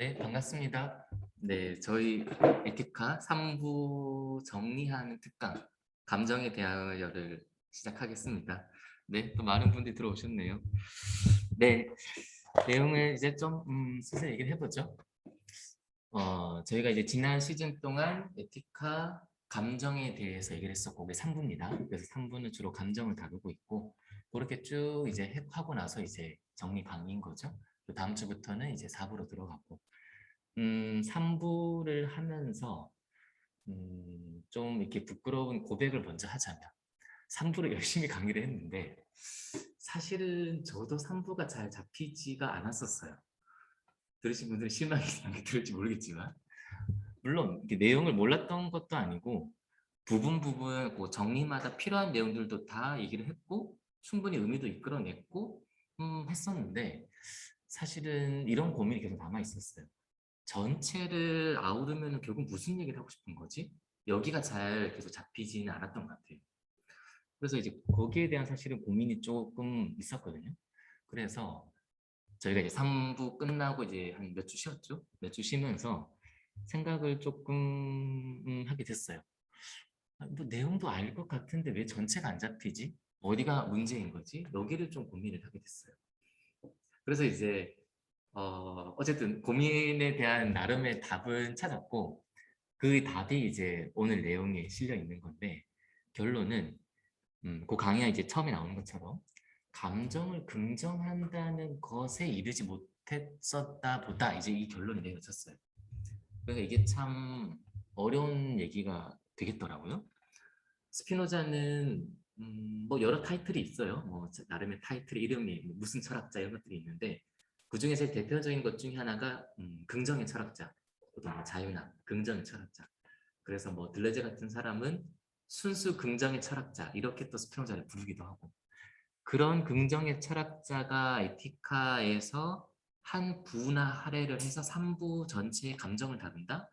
네, 반갑습니다. 네, 저희 에티카 3부 정리하는 특강 감정에 대하여를 시작하겠습니다. 네, 또 많은 분들이 들어오셨네요. 네, 내용을 이제 좀 슬슬 얘기를 해보죠. 저희가 이제 지난 시즌 동안 에티카 감정에 대해서 얘기를 했었고, 그게 3부입니다. 그래서 3부는 주로 감정을 다루고 있고, 그렇게 쭉 이제 하고 나서 이제 정리 강의인 거죠. 그 다음 주부터는 이제 4부로 들어가고, 3부를 하면서 좀 이렇게 부끄러운 고백을 먼저 하자면 3부를 열심히 강의를 했는데 사실은 저도 3부가 잘 잡히지가 않았었어요. 들으신 분들은 실망이 들을지 모르겠지만 물론 이렇게 내용을 몰랐던 것도 아니고 부분 그 정리마다 필요한 내용들도 다 얘기를 했고 충분히 의미도 이끌어냈고 했었는데 사실은 이런 고민이 계속 남아 있었어요. 전체를 아우르면 결국 무슨 얘기를 하고 싶은 거지? 여기가 잘 계속 잡히지는 않았던 것 같아요. 그래서 이제 거기에 대한 사실은 고민이 조금 있었거든요. 그래서 저희가 이제 3부 끝나고 이제 한 몇 주 쉬었죠? 몇 주 쉬면서 생각을 조금 하게 됐어요. 뭐 내용도 알 것 같은데 왜 전체가 안 잡히지? 어디가 문제인 거지? 여기를 좀 고민을 하게 됐어요. 그래서 이제 어쨌든 고민에 대한 나름의 답은 찾았고 그 답이 이제 오늘 내용에 실려 있는 건데 결론은 그 강의가 이제 처음에 나오는 것처럼 감정을 긍정한다는 것에 이르지 못했었다 보다 이제 이 결론이 내려졌어요. 그래서 이게 참 어려운 얘기가 되겠더라고요. 스피노자는 뭐 여러 타이틀이 있어요. 뭐 나름의 타이틀 이름이 뭐 무슨 철학자 이런 것들이 있는데 그 중에 제일 대표적인 것 중에 하나가 긍정의 철학자, 또는 뭐 자유나 긍정의 철학자. 그래서 뭐 들레제 같은 사람은 순수 긍정의 철학자 이렇게 또 스피노자를 부르기도 하고 그런 긍정의 철학자가 에티카에서 한 부나 할애를 해서 3부 전체의 감정을 다룬다?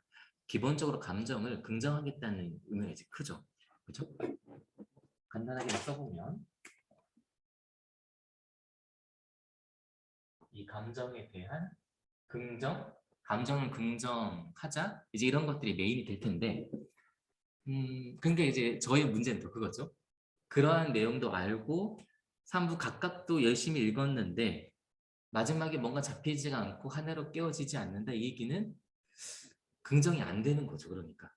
기본적으로 감정을 긍정하겠다는 의미가 이제 크죠. 그렇죠? 간단하게 써보면 이 감정에 대한 감정을 긍정하자 이제 이런 것들이 메인이 될 텐데 근데 이제 저의 문제는 또 그거죠. 그러한 내용도 알고 3부 각각도 열심히 읽었는데 마지막에 뭔가 잡히지가 않고 하나로 깨어지지 않는다 이 얘기는 긍정이 안 되는 거죠. 그러니까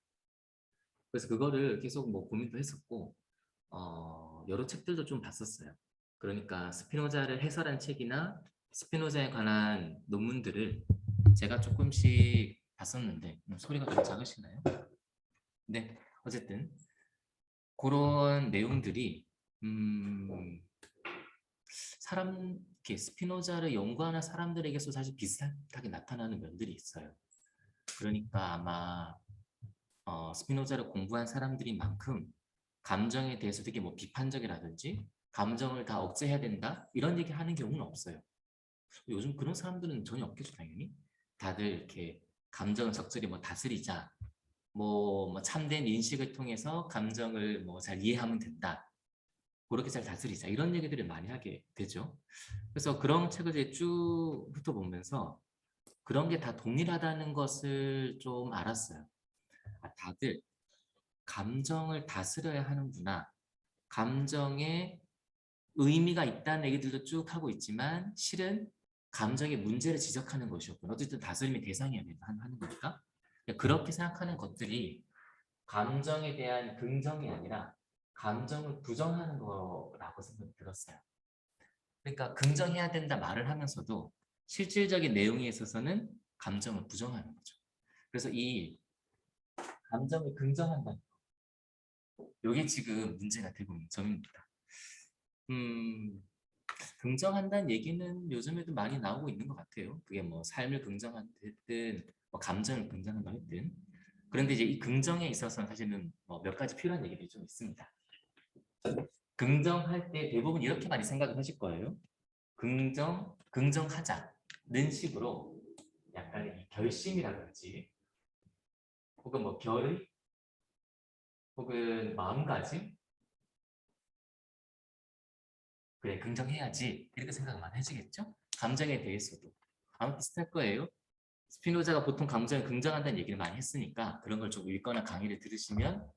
그래서 그거를 계속 뭐 고민도 했었고 여러 책들도 좀 봤었어요. 그러니까 스피노자를 해설한 책이나 스피노자에 관한 논문들을 제가 조금씩 봤었는데 소리가 좀 작으시나요? 네, 어쨌든 그런 내용들이 음, 이렇게 스피노자를 연구하는 사람들에게서 사실 비슷하게 나타나는 면들이 있어요. 그러니까 아마 스피노자를 공부한 사람들인 만큼 감정에 대해서 되게 뭐 비판적이라든지 감정을 다 억제해야 된다 이런 얘기 하는 경우는 없어요. 요즘 그런 사람들은 전혀 없겠죠, 당연히. 다들 이렇게 감정을 적절히 뭐 다스리자, 뭐 참된 인식을 통해서 감정을 뭐 잘 이해하면 된다. 그렇게 잘 다스리자 이런 얘기들을 많이 하게 되죠. 그래서 그런 책을 이제 쭉 훑어보면서 그런 게 다 동일하다는 것을 좀 알았어요. 다들 감정을 다스려야 하는구나. 감정에 의미가 있다는 얘기들도 쭉 하고 있지만 실은 감정의 문제를 지적하는 것이었구나. 어쨌든 다스림의 대상이어야 하는 거니까. 그렇게 생각하는 것들이 감정에 대한 긍정이 아니라 감정을 부정하는 거라고 생각이 들었어요. 그러니까 긍정해야 된다 말을 하면서도 실질적인 내용에 있어서는 감정을 부정하는 거죠. 그래서 이 감정을 긍정한다. 이게 지금 문제가 되고 있는 점입니다. 음, 긍정한다는 얘기는 요즘에도 많이 나오고 있는 것 같아요. 그게 뭐 삶을 긍정하든 뭐 감정을 긍정한다 했든. 그런데 이제 이 긍정에 있어서는 사실은 뭐몇 가지 필요한 얘기들이 좀 있습니다. 긍정할 때 대부분 이렇게 많이 생각을 하실 거예요. 긍정하자는 식으로 약간의 이 결심이라든지 혹은 뭐 결의 혹은 마음가짐 그래 긍정해야지 이렇게 생각 많이 해지겠죠? 감정에 대해서도 아마 비슷할 거예요. 스피노자가 보통 감정을 긍정한다는 얘기를 많이 했으니까 그런 걸 좀 읽거나 강의를 들으시면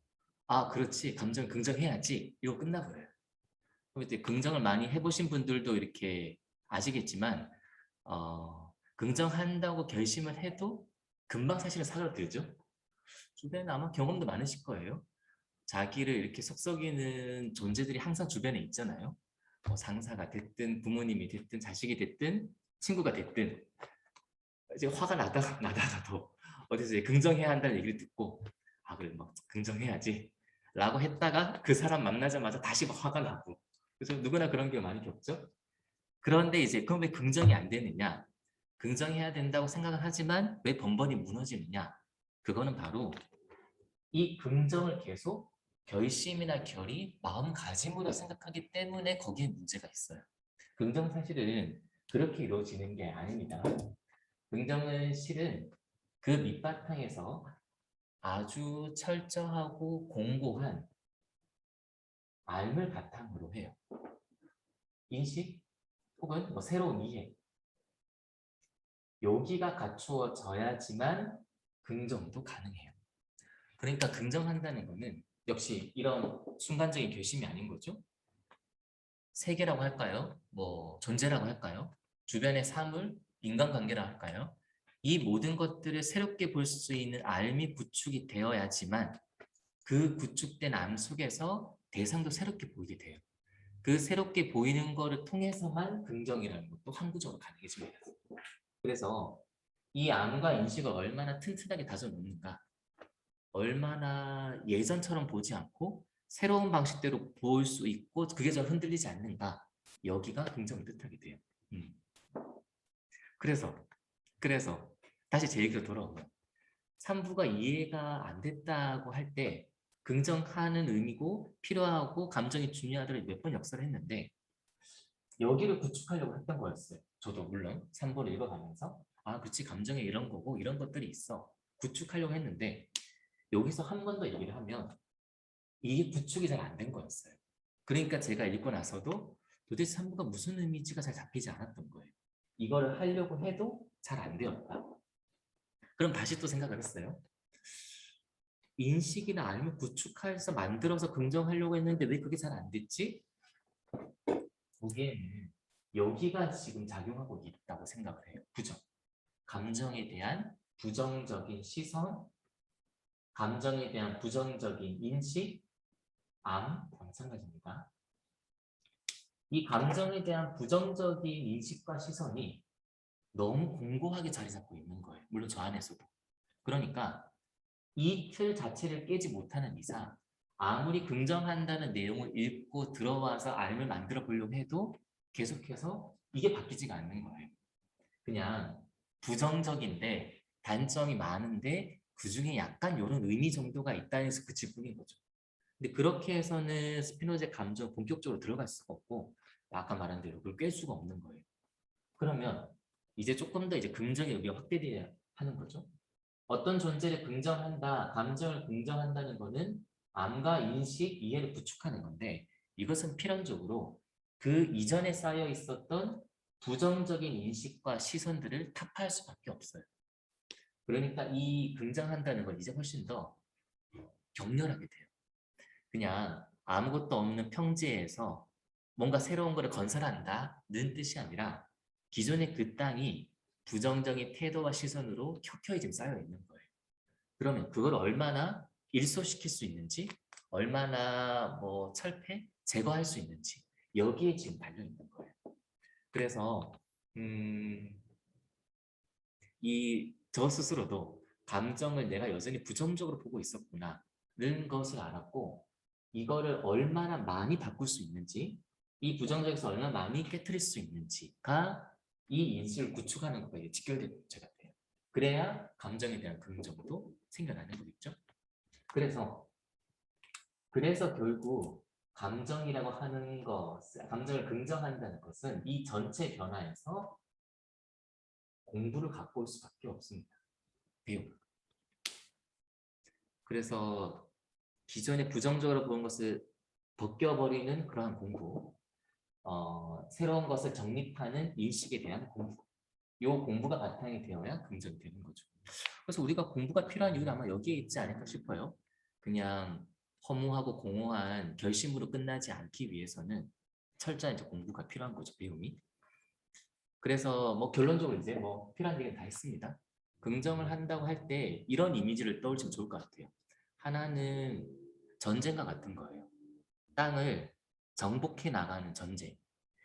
아, 그렇지. 감정 긍정해야지. 이거 끝나버려요. 그럼 이제 긍정을 많이 해보신 분들도 이렇게 아시겠지만 긍정한다고 결심을 해도 금방 사실은 사그라들죠. 주변에 아마 경험도 많으실 거예요. 자기를 이렇게 속썩이는 존재들이 항상 주변에 있잖아요. 뭐 상사가 됐든 부모님이 됐든 자식이 됐든 친구가 됐든 이제 화가 나다가도 어디서 이제 긍정해야 한다는 얘기를 듣고 아 그래 뭐 긍정해야지 라고 했다가 그 사람 만나자마자 다시 막 화가 나고 그래서 누구나 그런 게 많이 겪죠. 그런데 이제 그럼 왜 긍정이 안 되느냐? 긍정해야 된다고 생각을 하지만 왜 번번이 무너지느냐? 그거는 바로 이 긍정을 계속 결심이나 결의, 마음가짐으로 생각하기 때문에 거기에 문제가 있어요. 긍정 사실은 그렇게 이루어지는 게 아닙니다. 긍정은 실은 그 밑바탕에서 아주 철저하고 공고한 알을 바탕으로 해요. 인식 혹은 뭐 새로운 이해. 여기가 갖추어져야지만 긍정도 가능해요. 그러니까 긍정한다는 거는 역시 이런 순간적인 결심이 아닌 거죠. 세계라고 할까요? 뭐 존재라고 할까요? 주변의 사물, 인간관계라 할까요? 이 모든 것들을 새롭게 볼 수 있는 알미 구축이 되어야지만 그 구축된 암 속에서 대상도 새롭게 보이게 돼요. 그 새롭게 보이는 거를 통해서만 긍정이라는 것도 항구적으로 가능해집니다. 그래서 이 암과 인식을 얼마나 튼튼하게 다져놓는가, 얼마나 예전처럼 보지 않고 새로운 방식대로 볼 수 있고 그게 좀 흔들리지 않는가, 여기가 긍정을 뜻하게 돼요. 음. 그래서 다시 제 얘기로 돌아오면 3부가 이해가 안 됐다고 할 때 긍정하는 의미고 필요하고 감정이 중요하다를 몇 번 역설을 했는데 여기를 구축하려고 했던 거였어요. 저도 물론 3부를 읽어가면서 아 그렇지 감정에 이런 거고 이런 것들이 있어 구축하려고 했는데 여기서 한 번 더 얘기를 하면 이게 구축이 잘 안 된 거였어요. 그러니까 제가 읽고 나서도 도대체 3부가 무슨 의미인지가 잘 잡히지 않았던 거예요. 이거를 하려고 해도 잘 안 되었다. 그럼 다시 또 생각을 했어요. 인식이나 알면 구축해서 만들어서 긍정하려고 했는데 왜 그게 잘 안 됐지? 거기에는 여기가 지금 작용하고 있다고 생각을 해요. 부정. 감정에 대한 부정적인 시선, 감정에 대한 부정적인 인식, 마찬가지입니다. 이 감정에 대한 부정적인 인식과 시선이 너무 공고하게 자리 잡고 있는 거예요. 물론 저 안에서도. 그러니까 이 틀 자체를 깨지 못하는 이상 아무리 긍정한다는 내용을 읽고 들어와서 알을 만들어 보려고 해도 계속해서 이게 바뀌지가 않는 거예요. 그냥 부정적인데 단점이 많은데 그중에 약간 이런 의미 정도가 있다 해서 그칠 뿐인 거죠. 근데 그렇게 해서는 스피노자의 감정 본격적으로 들어갈 수가 없고 아까 말한 대로 그걸 깰 수가 없는 거예요. 그러면 이제 조금 더 이제 긍정의 의미가 확대돼야 하는 거죠. 어떤 존재를 긍정한다, 감정을 긍정한다는 것은 암과 인식, 이해를 구축하는 건데 이것은 필연적으로 그 이전에 쌓여 있었던 부정적인 인식과 시선들을 타파할 수밖에 없어요. 그러니까 이 긍정한다는 건 이제 훨씬 더 격렬하게 돼요. 그냥 아무것도 없는 평지에서 뭔가 새로운 것을 건설한다는 뜻이 아니라 기존의 그 땅이 부정적인 태도와 시선으로 켜켜이 지금 쌓여 있는 거예요. 그러면 그걸 얼마나 일소시킬 수 있는지, 얼마나 뭐 철폐, 제거할 수 있는지 여기에 지금 달려 있는 거예요. 그래서 이 저 스스로도 감정을 내가 여전히 부정적으로 보고 있었구나는 것을 알았고 이거를 얼마나 많이 바꿀 수 있는지, 이 부정적에서 얼마나 많이 깨트릴 수 있는지가 이 인식을 구축하는 것과 직결된 문제 같아요. 그래야 감정에 대한 긍정도 생겨나는 거겠죠. 그래서 결국 감정이라고 하는 것, 감정을 긍정한다는 것은 이 전체 변화에서 공부를 갖고 올 수밖에 없습니다. 배움. 그래서 기존에 부정적으로 본 것을 벗겨버리는 그러한 공부, 새로운 것을 정립하는 인식에 대한 공부. 요 공부가 바탕이 되어야 긍정이 되는 거죠. 그래서 우리가 공부가 필요한 이유는 아마 여기에 있지 않을까 싶어요. 그냥 허무하고 공허한 결심으로 끝나지 않기 위해서는 철저한 이제 공부가 필요한 거죠, 배움이. 그래서 뭐 결론적으로 이제 뭐 필요한 얘기는 다 했습니다. 긍정을 한다고 할 때 이런 이미지를 떠올리면 좋을 것 같아요. 하나는 전쟁과 같은 거예요. 땅을 정복해 나가는 전쟁.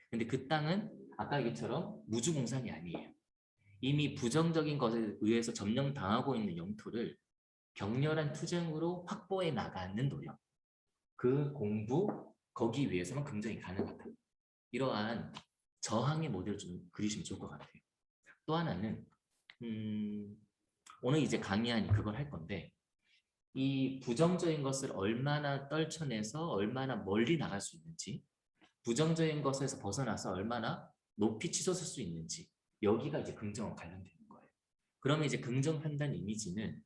근데 그 땅은 아까 얘기처럼 무주공산이 아니에요. 이미 부정적인 것에 의해서 점령당하고 있는 영토를 격렬한 투쟁으로 확보해 나가는 노력. 그 공부, 거기 위해서만 긍정이 가능하다. 이러한 저항의 모델을 좀 그리시면 좋을 것 같아요. 또 하나는 오늘 이제 강의하니 그걸 할 건데 이 부정적인 것을 얼마나 떨쳐내서 얼마나 멀리 나갈 수 있는지 부정적인 것에서 벗어나서 얼마나 높이 치솟을 수 있는지 여기가 이제 긍정과 관련되는 거예요. 그러면 이제 긍정 판단 이미지는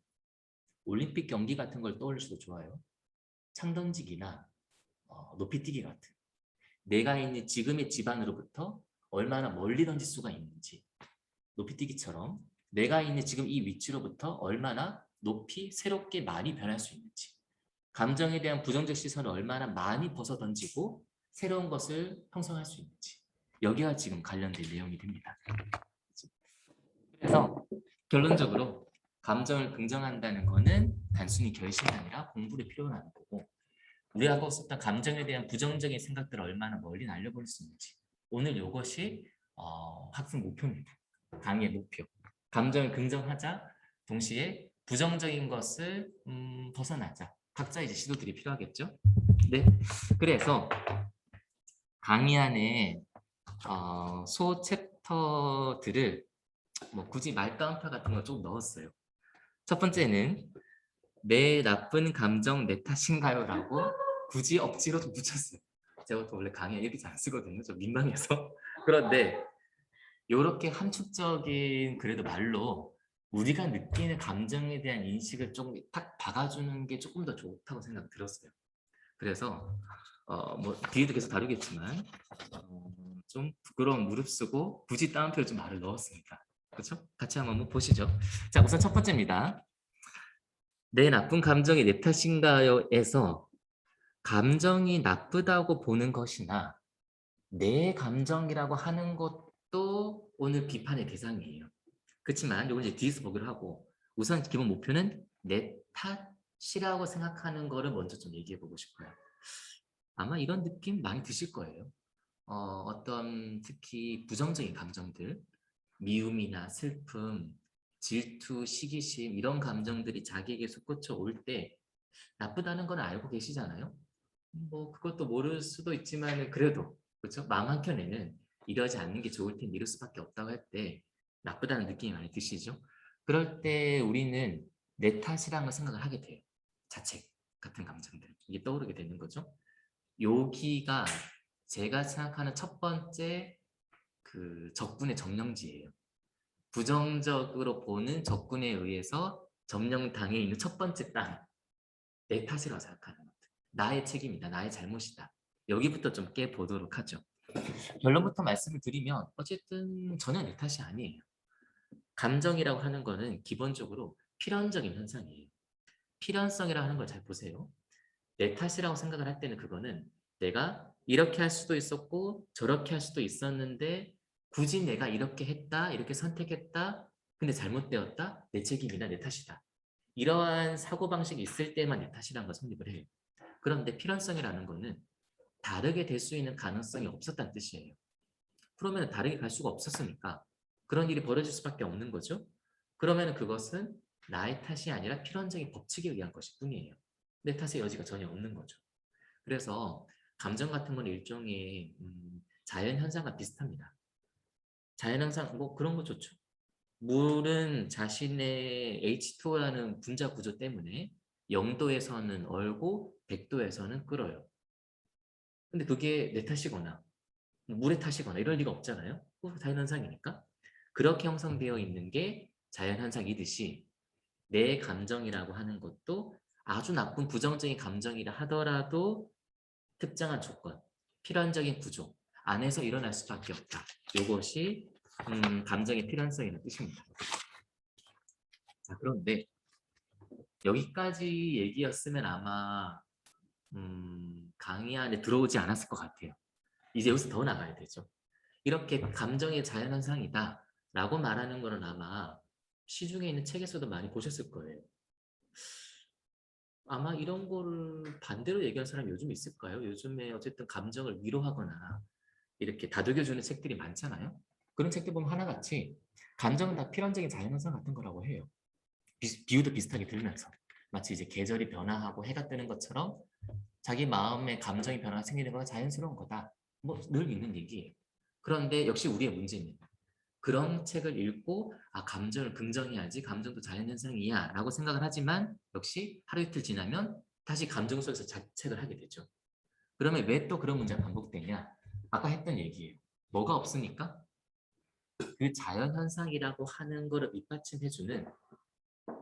올림픽 경기 같은 걸 떠올리셔도 좋아요. 창던지기나 높이뛰기 같은 내가 있는 지금의 지반으로부터 얼마나 멀리 던질 수가 있는지 높이뛰기처럼 내가 있는 지금 이 위치로부터 얼마나 높이 새롭게 많이 변할 수 있는지 감정에 대한 부정적 시선을 얼마나 많이 벗어 던지고 새로운 것을 형성할 수 있는지 여기가 지금 관련된 내용이 됩니다. 그래서 결론적으로 감정을 긍정한다는 것은 단순히 결심이 아니라 공부를 필요로 하는 거고 우리가 하고 있었던 감정에 대한 부정적인 생각들을 얼마나 멀리 날려버릴 수 있는지 오늘 이것이 학습 목표입니다. 강의의 목표. 감정을 긍정하자 동시에 부정적인 것을 벗어나자. 각자 이제 시도들이 필요하겠죠. 네. 그래서 강의 안에 소 챕터들을 뭐 굳이 말다운표 같은 거 좀 넣었어요. 첫 번째는 내 나쁜 감정 내 탓인가요? 라고 굳이 억지로 좀 붙였어요. 제가 또 원래 강의에 이렇게 잘 안 쓰거든요. 좀 민망해서. 그런데 이렇게 함축적인 그래도 말로 우리가 느끼는 감정에 대한 인식을 좀 딱 박아주는 게 조금 더 좋다고 생각 들었어요. 그래서 뭐 뒤에도 계속 다루겠지만 좀 부끄러운 무릅쓰고 굳이 따옴표를 좀 말을 넣었습니다. 그렇죠? 같이 한번 보시죠. 자, 우선 첫 번째입니다. 내 나쁜 감정이 내 탓인가요?에서 감정이 나쁘다고 보는 것이나 내 감정이라고 하는 것도 오늘 비판의 대상이에요. 그렇지만 이걸 이제 뒤에서 보기로 하고 우선 기본 목표는 내 탓이라고 생각하는 거를 먼저 좀 얘기해 보고 싶어요. 아마 이런 느낌 많이 드실 거예요. 어떤 특히 부정적인 감정들, 미움이나 슬픔, 질투, 시기심 이런 감정들이 자기에게 솟구쳐 올 때 나쁘다는 건 알고 계시잖아요. 뭐 그것도 모를 수도 있지만 그래도 그렇죠? 마음 한켠에는 이러지 않는 게 좋을 텐데 이럴 수밖에 없다고 할 때 나쁘다는 느낌이 많이 드시죠? 그럴 때 우리는 내 탓이라는 걸 생각을 하게 돼요. 자책 같은 감정들 이게 떠오르게 되는 거죠. 여기가 제가 생각하는 첫 번째 그 적군의 점령지예요. 부정적으로 보는 적군에 의해서 점령당해 있는 첫 번째 땅, 내 탓이라고 생각하는 것. 나의 책임이다, 나의 잘못이다. 여기부터 좀 깨보도록 하죠. 결론부터 말씀을 드리면 어쨌든 전혀 내 탓이 아니에요. 감정이라고 하는 거는 기본적으로 필연적인 현상이에요. 필연성이라고 하는 걸 잘 보세요. 내 탓이라고 생각을 할 때는 그거는 내가 이렇게 할 수도 있었고 저렇게 할 수도 있었는데 굳이 내가 이렇게 했다, 이렇게 선택했다, 근데 잘못되었다, 내 책임이다, 내 탓이다. 이러한 사고방식이 있을 때만 내 탓이라는 걸 성립을 해요. 그런데 필연성이라는 거는 다르게 될 수 있는 가능성이 없었다는 뜻이에요. 그러면 다르게 갈 수가 없었으니까 그런 일이 벌어질 수밖에 없는 거죠. 그러면 그것은 나의 탓이 아니라 필연적인 법칙에 의한 것일 뿐이에요. 내 탓의 여지가 전혀 없는 거죠. 그래서 감정 같은 건 일종의 자연 현상과 비슷합니다. 자연 현상 뭐 그런 거 좋죠. 물은 자신의 H2O라는 분자 구조 때문에 0도에서는 얼고 100도에서는 끓어요. 근데 그게 내 탓이거나 물의 탓이거나 이럴 리가 없잖아요. 자연현상이니까. 그렇게 형성되어 있는 게 자연현상이듯이 내 감정이라고 하는 것도 아주 나쁜 부정적인 감정이라 하더라도 특정한 조건, 필연적인 구조 안에서 일어날 수밖에 없다. 이것이 감정의 필연성이라는 뜻입니다. 자, 그런데 여기까지 얘기였으면 아마 강의 안에 들어오지 않았을 것 같아요. 이제 여기서 더 나가야 되죠. 이렇게 감정의 자연현상이다 라고 말하는 거는 아마 시중에 있는 책에서도 많이 보셨을 거예요. 아마 이런 거를 반대로 얘기하는 사람이 요즘 있을까요? 요즘에 어쨌든 감정을 위로하거나 이렇게 다독여주는 책들이 많잖아요. 그런 책들 보면 하나같이 감정은 다 필연적인 자연현상 같은 거라고 해요. 비유도 비슷하게 들면서 마치 이제 계절이 변화하고 해가 뜨는 것처럼 자기 마음에 감정이 변화가 생기는 건 자연스러운 거다. 뭐 늘 있는 얘기예요. 그런데 역시 우리의 문제는 그런 책을 읽고 아 감정을 긍정해야지 감정도 자연현상이야 라고 생각을 하지만 역시 하루 이틀 지나면 다시 감정 속에서 자책을 하게 되죠. 그러면 왜 또 그런 문제가 반복되냐? 아까 했던 얘기예요. 뭐가 없으니까 그 자연현상이라고 하는 거를 밑받침해주는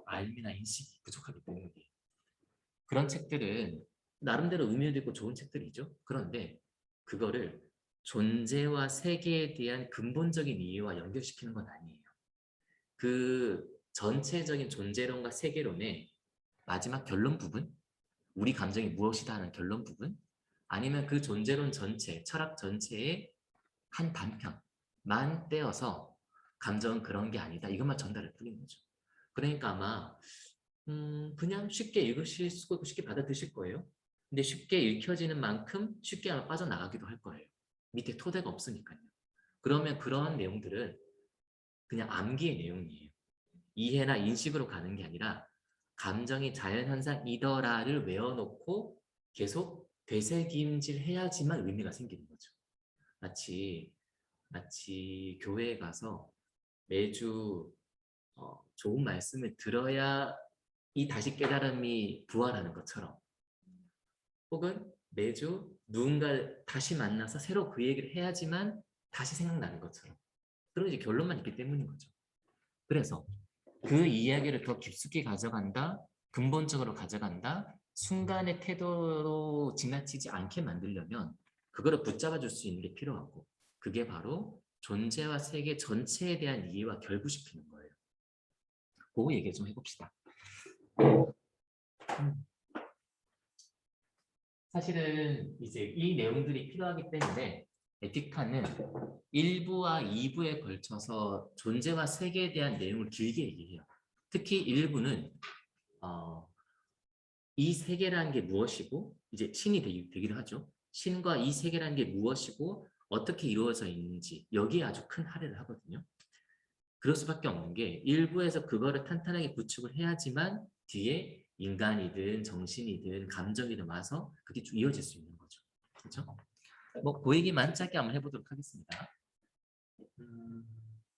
알미나 인식이 부족하기 때문이에요. 그런 책들은 나름대로 의미도 있고 좋은 책들이죠. 그런데 그거를 존재와 세계에 대한 근본적인 이해와 연결시키는 건 아니에요. 그 전체적인 존재론과 세계론의 마지막 결론 부분, 우리 감정이 무엇이다 하는 결론 부분, 아니면 그 존재론 전체, 철학 전체의 한 단편만 떼어서 감정은 그런 게 아니다. 이것만 전달을 뿌린 거죠. 그러니까 아마 그냥 쉽게 읽으실 수 있고 쉽게 받아들이실 거예요. 근데 쉽게 읽혀지는 만큼 쉽게 아마 빠져나가기도 할 거예요. 밑에 토대가 없으니까요. 그러면 그런 내용들은 그냥 암기의 내용이에요. 이해나 인식으로 가는 게 아니라 감정이 자연현상이더라를 외워놓고 계속 되새김질 해야지만 의미가 생기는 거죠. 마치 교회에 가서 매주 좋은 말씀을 들어야 이 다시 깨달음이 부활하는 것처럼 혹은 매주 누군가를 다시 만나서 새로 그 얘기를 해야지만 다시 생각나는 것처럼 그런 이제 결론만 있기 때문인 거죠. 그래서 그 이야기를 더 깊숙이 가져간다, 근본적으로 가져간다, 순간의 태도로 지나치지 않게 만들려면 그거를 붙잡아 줄 수 있는 게 필요하고 그게 바로 존재와 세계 전체에 대한 이해와 결부시키는 거예요. 그 얘기 좀 해봅시다. 사실은 이제 이 내용들이 필요하기 때문에 에티카는 1부와 2부에 걸쳐서 존재와 세계에 대한 내용을 길게 얘기해요. 특히 1부는 이 세계라는 게 무엇이고 이제 신이 되기도 하죠. 신과 이 세계라는 게 무엇이고 어떻게 이루어져 있는지 여기에 아주 큰 할애를 하거든요. 그럴 수밖에 없는 게 일부에서 그거를 탄탄하게 구축을 해야지만 뒤에 인간이든 정신이든 감정이든 와서 그게 쭉 이어질 수 있는 거죠. 그렇죠? 뭐 그 얘기만 짧게 한번 해보도록 하겠습니다.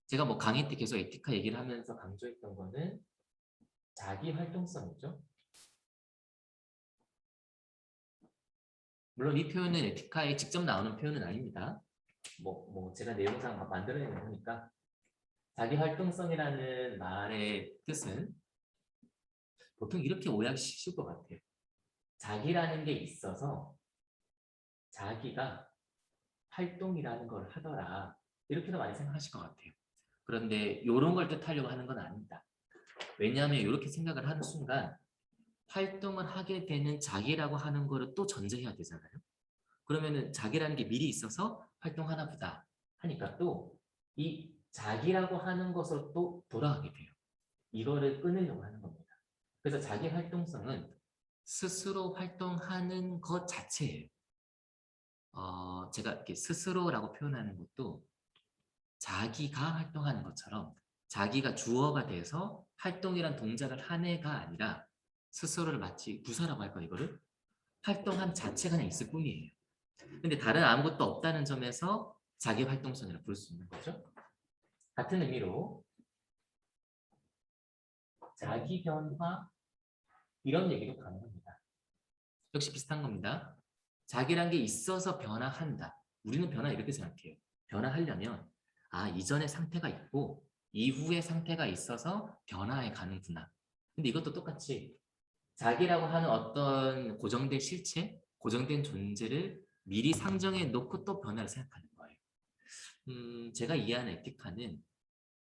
제가 뭐 강의 때 계속 에티카 얘기를 하면서 강조했던 거는 자기 활동성이죠. 물론 이 표현은 에티카에 직접 나오는 표현은 아닙니다. 뭐 제가 내용상 만들어내는 거니까 자기 활동성이라는 말의 뜻은 보통 이렇게 오해하기 쉬울 것 같아요. 자기라는 게 있어서 자기가 활동이라는 걸 하더라. 이렇게도 많이 생각하실 것 같아요. 그런데 이런 걸 뜻하려고 하는 건 아닙니다. 왜냐하면 이렇게 생각을 하는 순간 활동을 하게 되는 자기라고 하는 거를 또 전제해야 되잖아요. 그러면은 자기라는 게 미리 있어서 활동하나 보다 하니까 또 이 자기라고 하는 것으로 또 돌아가게 돼요. 이거를 끊으려고 하는 겁니다. 그래서 자기 활동성은 스스로 활동하는 것 자체예요. 제가 이렇게 스스로라고 표현하는 것도 자기가 활동하는 것처럼 자기가 주어가 돼서 활동이란 동작을 한 애가 아니라 스스로를 마치 부사라고 할까 이거를 활동한 자체가 그냥 있을 뿐이에요. 근데 다른 아무것도 없다는 점에서 자기 활동성이라고 부를 수 있는 거죠. 같은 의미로 자기 변화 이런 얘기도 가능합니다. 역시 비슷한 겁니다. 자기란 게 있어서 변화한다. 우리는 변화 이렇게 생각해요. 변화하려면 이전의 상태가 있고 이후의 상태가 있어서 변화해 가는구나. 근데 이것도 똑같이 자기라고 하는 어떤 고정된 실체, 고정된 존재를 미리 상정해 놓고 또 변화를 생각하는 거예요. 제가 이해하는 에티카는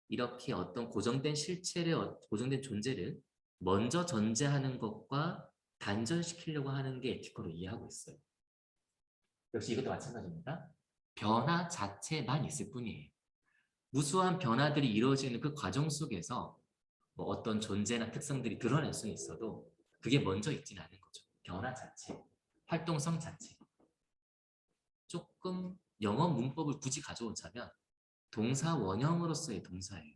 이렇게 어떤 고정된 실체를, 고정된 존재를 먼저 전제하는 것과 단절시키려고 하는 게 에티커로 이해하고 있어요. 역시 이것도 마찬가지입니다. 변화 자체만 있을 뿐이에요. 무수한 변화들이 이루어지는 그 과정 속에서 뭐 어떤 존재나 특성들이 드러날 수는 있어도 그게 먼저 있지는 않은 거죠. 변화 자체, 활동성 자체. 조금 영어 문법을 굳이 가져오자면 동사 원형으로서의 동사예요.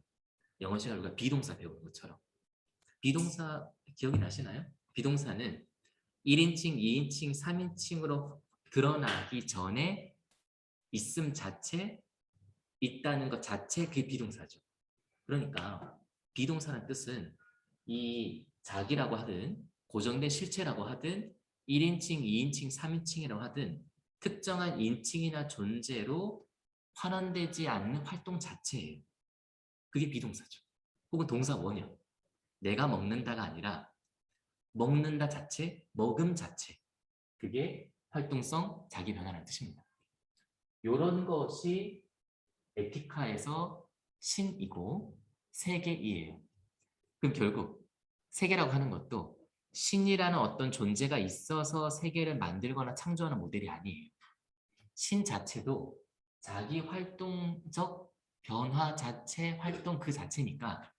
영어 시간에 우리가 비동사 배우는 것처럼. 비동사 기억이 나시나요? 비동사는 1인칭, 2인칭, 3인칭으로 드러나기 전에 있음 자체, 있다는 것 자체 그게 비동사죠. 그러니까 비동사라는 뜻은 이 자기라고 하든 고정된 실체라고 하든 1인칭, 2인칭, 3인칭이라고 하든 특정한 인칭이나 존재로 환원되지 않는 활동 자체예요. 그게 비동사죠. 혹은 동사 원형. 내가 먹는다가 아니라 먹는다 자체, 먹음 자체. 그게 활동성 자기 변화라는 뜻입니다. 이런 것이 에티카에서 신이고 세계이에요. 그럼 결국 세계라고 하는 것도 신이라는 어떤 존재가 있어서 세계를 만들거나 창조하는 모델이 아니에요. 신 자체도 자기 활동적 변화 자체, 활동 그 자체니까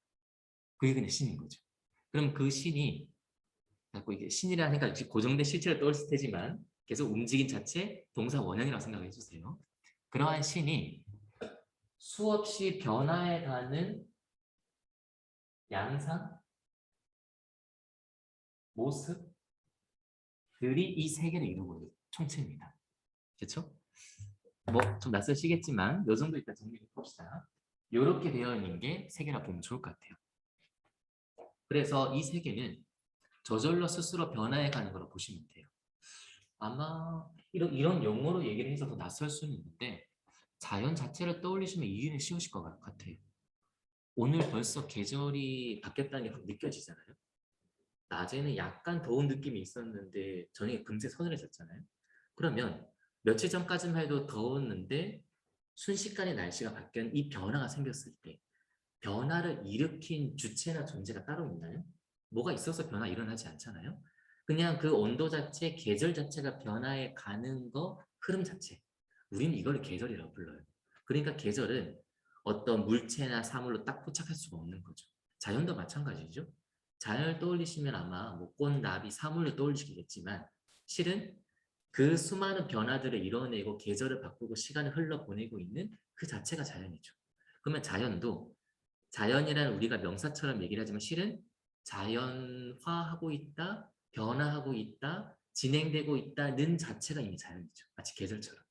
그게 그냥 신인 거죠. 그럼 그 신이 자꾸 이게 신이라니까 고정된 실체를 떠올릴 테지만 계속 움직인 자체 동사 원형이라고 생각해 주세요. 그러한 신이 수없이 변화해가는 양상, 모습들이 이 세계를 이루고 있는 총체입니다. 그렇죠? 뭐 좀 낯설시겠지만 요 정도 일단 정리해 봅시다. 이렇게 되어 있는 게 세계라 보면 좋을 것 같아요. 그래서 이 세계는 저절로 스스로 변화해가는 거로 보시면 돼요. 아마 이런 용어로 얘기를 해서 더 낯설 수는 있는데 자연 자체를 떠올리시면 이해는 쉬우실 것 같아요. 오늘 벌써 계절이 바뀌었다는 게 느껴지잖아요. 낮에는 약간 더운 느낌이 있었는데 저녁에 금세 서늘해졌잖아요. 그러면 며칠 전까지만 해도 더웠는데 순식간에 날씨가 바뀐 이 변화가 생겼을 때 변화를 일으킨 주체나 존재가 따로 있나요? 뭐가 있어서 변화 일어나지 않잖아요. 그냥 그 온도 자체, 계절 자체가 변화해 가는 거, 흐름 자체. 우리는 이걸 계절이라고 불러요. 그러니까 계절은 어떤 물체나 사물로 딱 포착할 수가 없는 거죠. 자연도 마찬가지죠. 자연을 떠올리시면 아마 뭐 꽃, 나비, 사물을 떠올리시겠지만 실은 그 수많은 변화들을 이뤄내고 계절을 바꾸고 시간을 흘러보내고 있는 그 자체가 자연이죠. 그러면 자연도 자연이란 우리가 명사처럼 얘기를 하지만 실은 자연화하고 있다, 변화하고 있다, 진행되고 있다는 자체가 이미 자연이죠. 마치 계절처럼.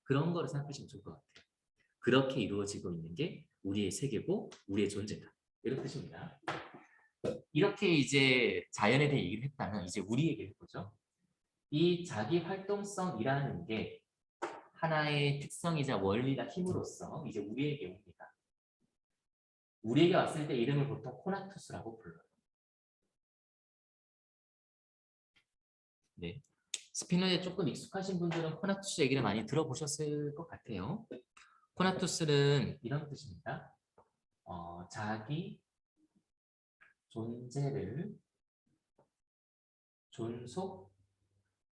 그런 거를 생각하시면 좋을 것 같아요. 그렇게 이루어지고 있는 게 우리의 세계고 우리의 존재다. 이런 뜻입니다. 이렇게 이제 자연에 대해 얘기를 했다면 이제 우리 얘기를 해보죠. 이 자기 활동성이라는 게 하나의 특성이자 원리나 힘으로서 이제 우리에게 옵니다. 우리에게 왔을 때 이름을 보통 코나투스라고 불러요. 네. 스피너에 조금 익숙하신 분들은 코나투스 얘기를 많이 들어보셨을 것 같아요. 코나투스는 이런 뜻입니다. 자기 존재를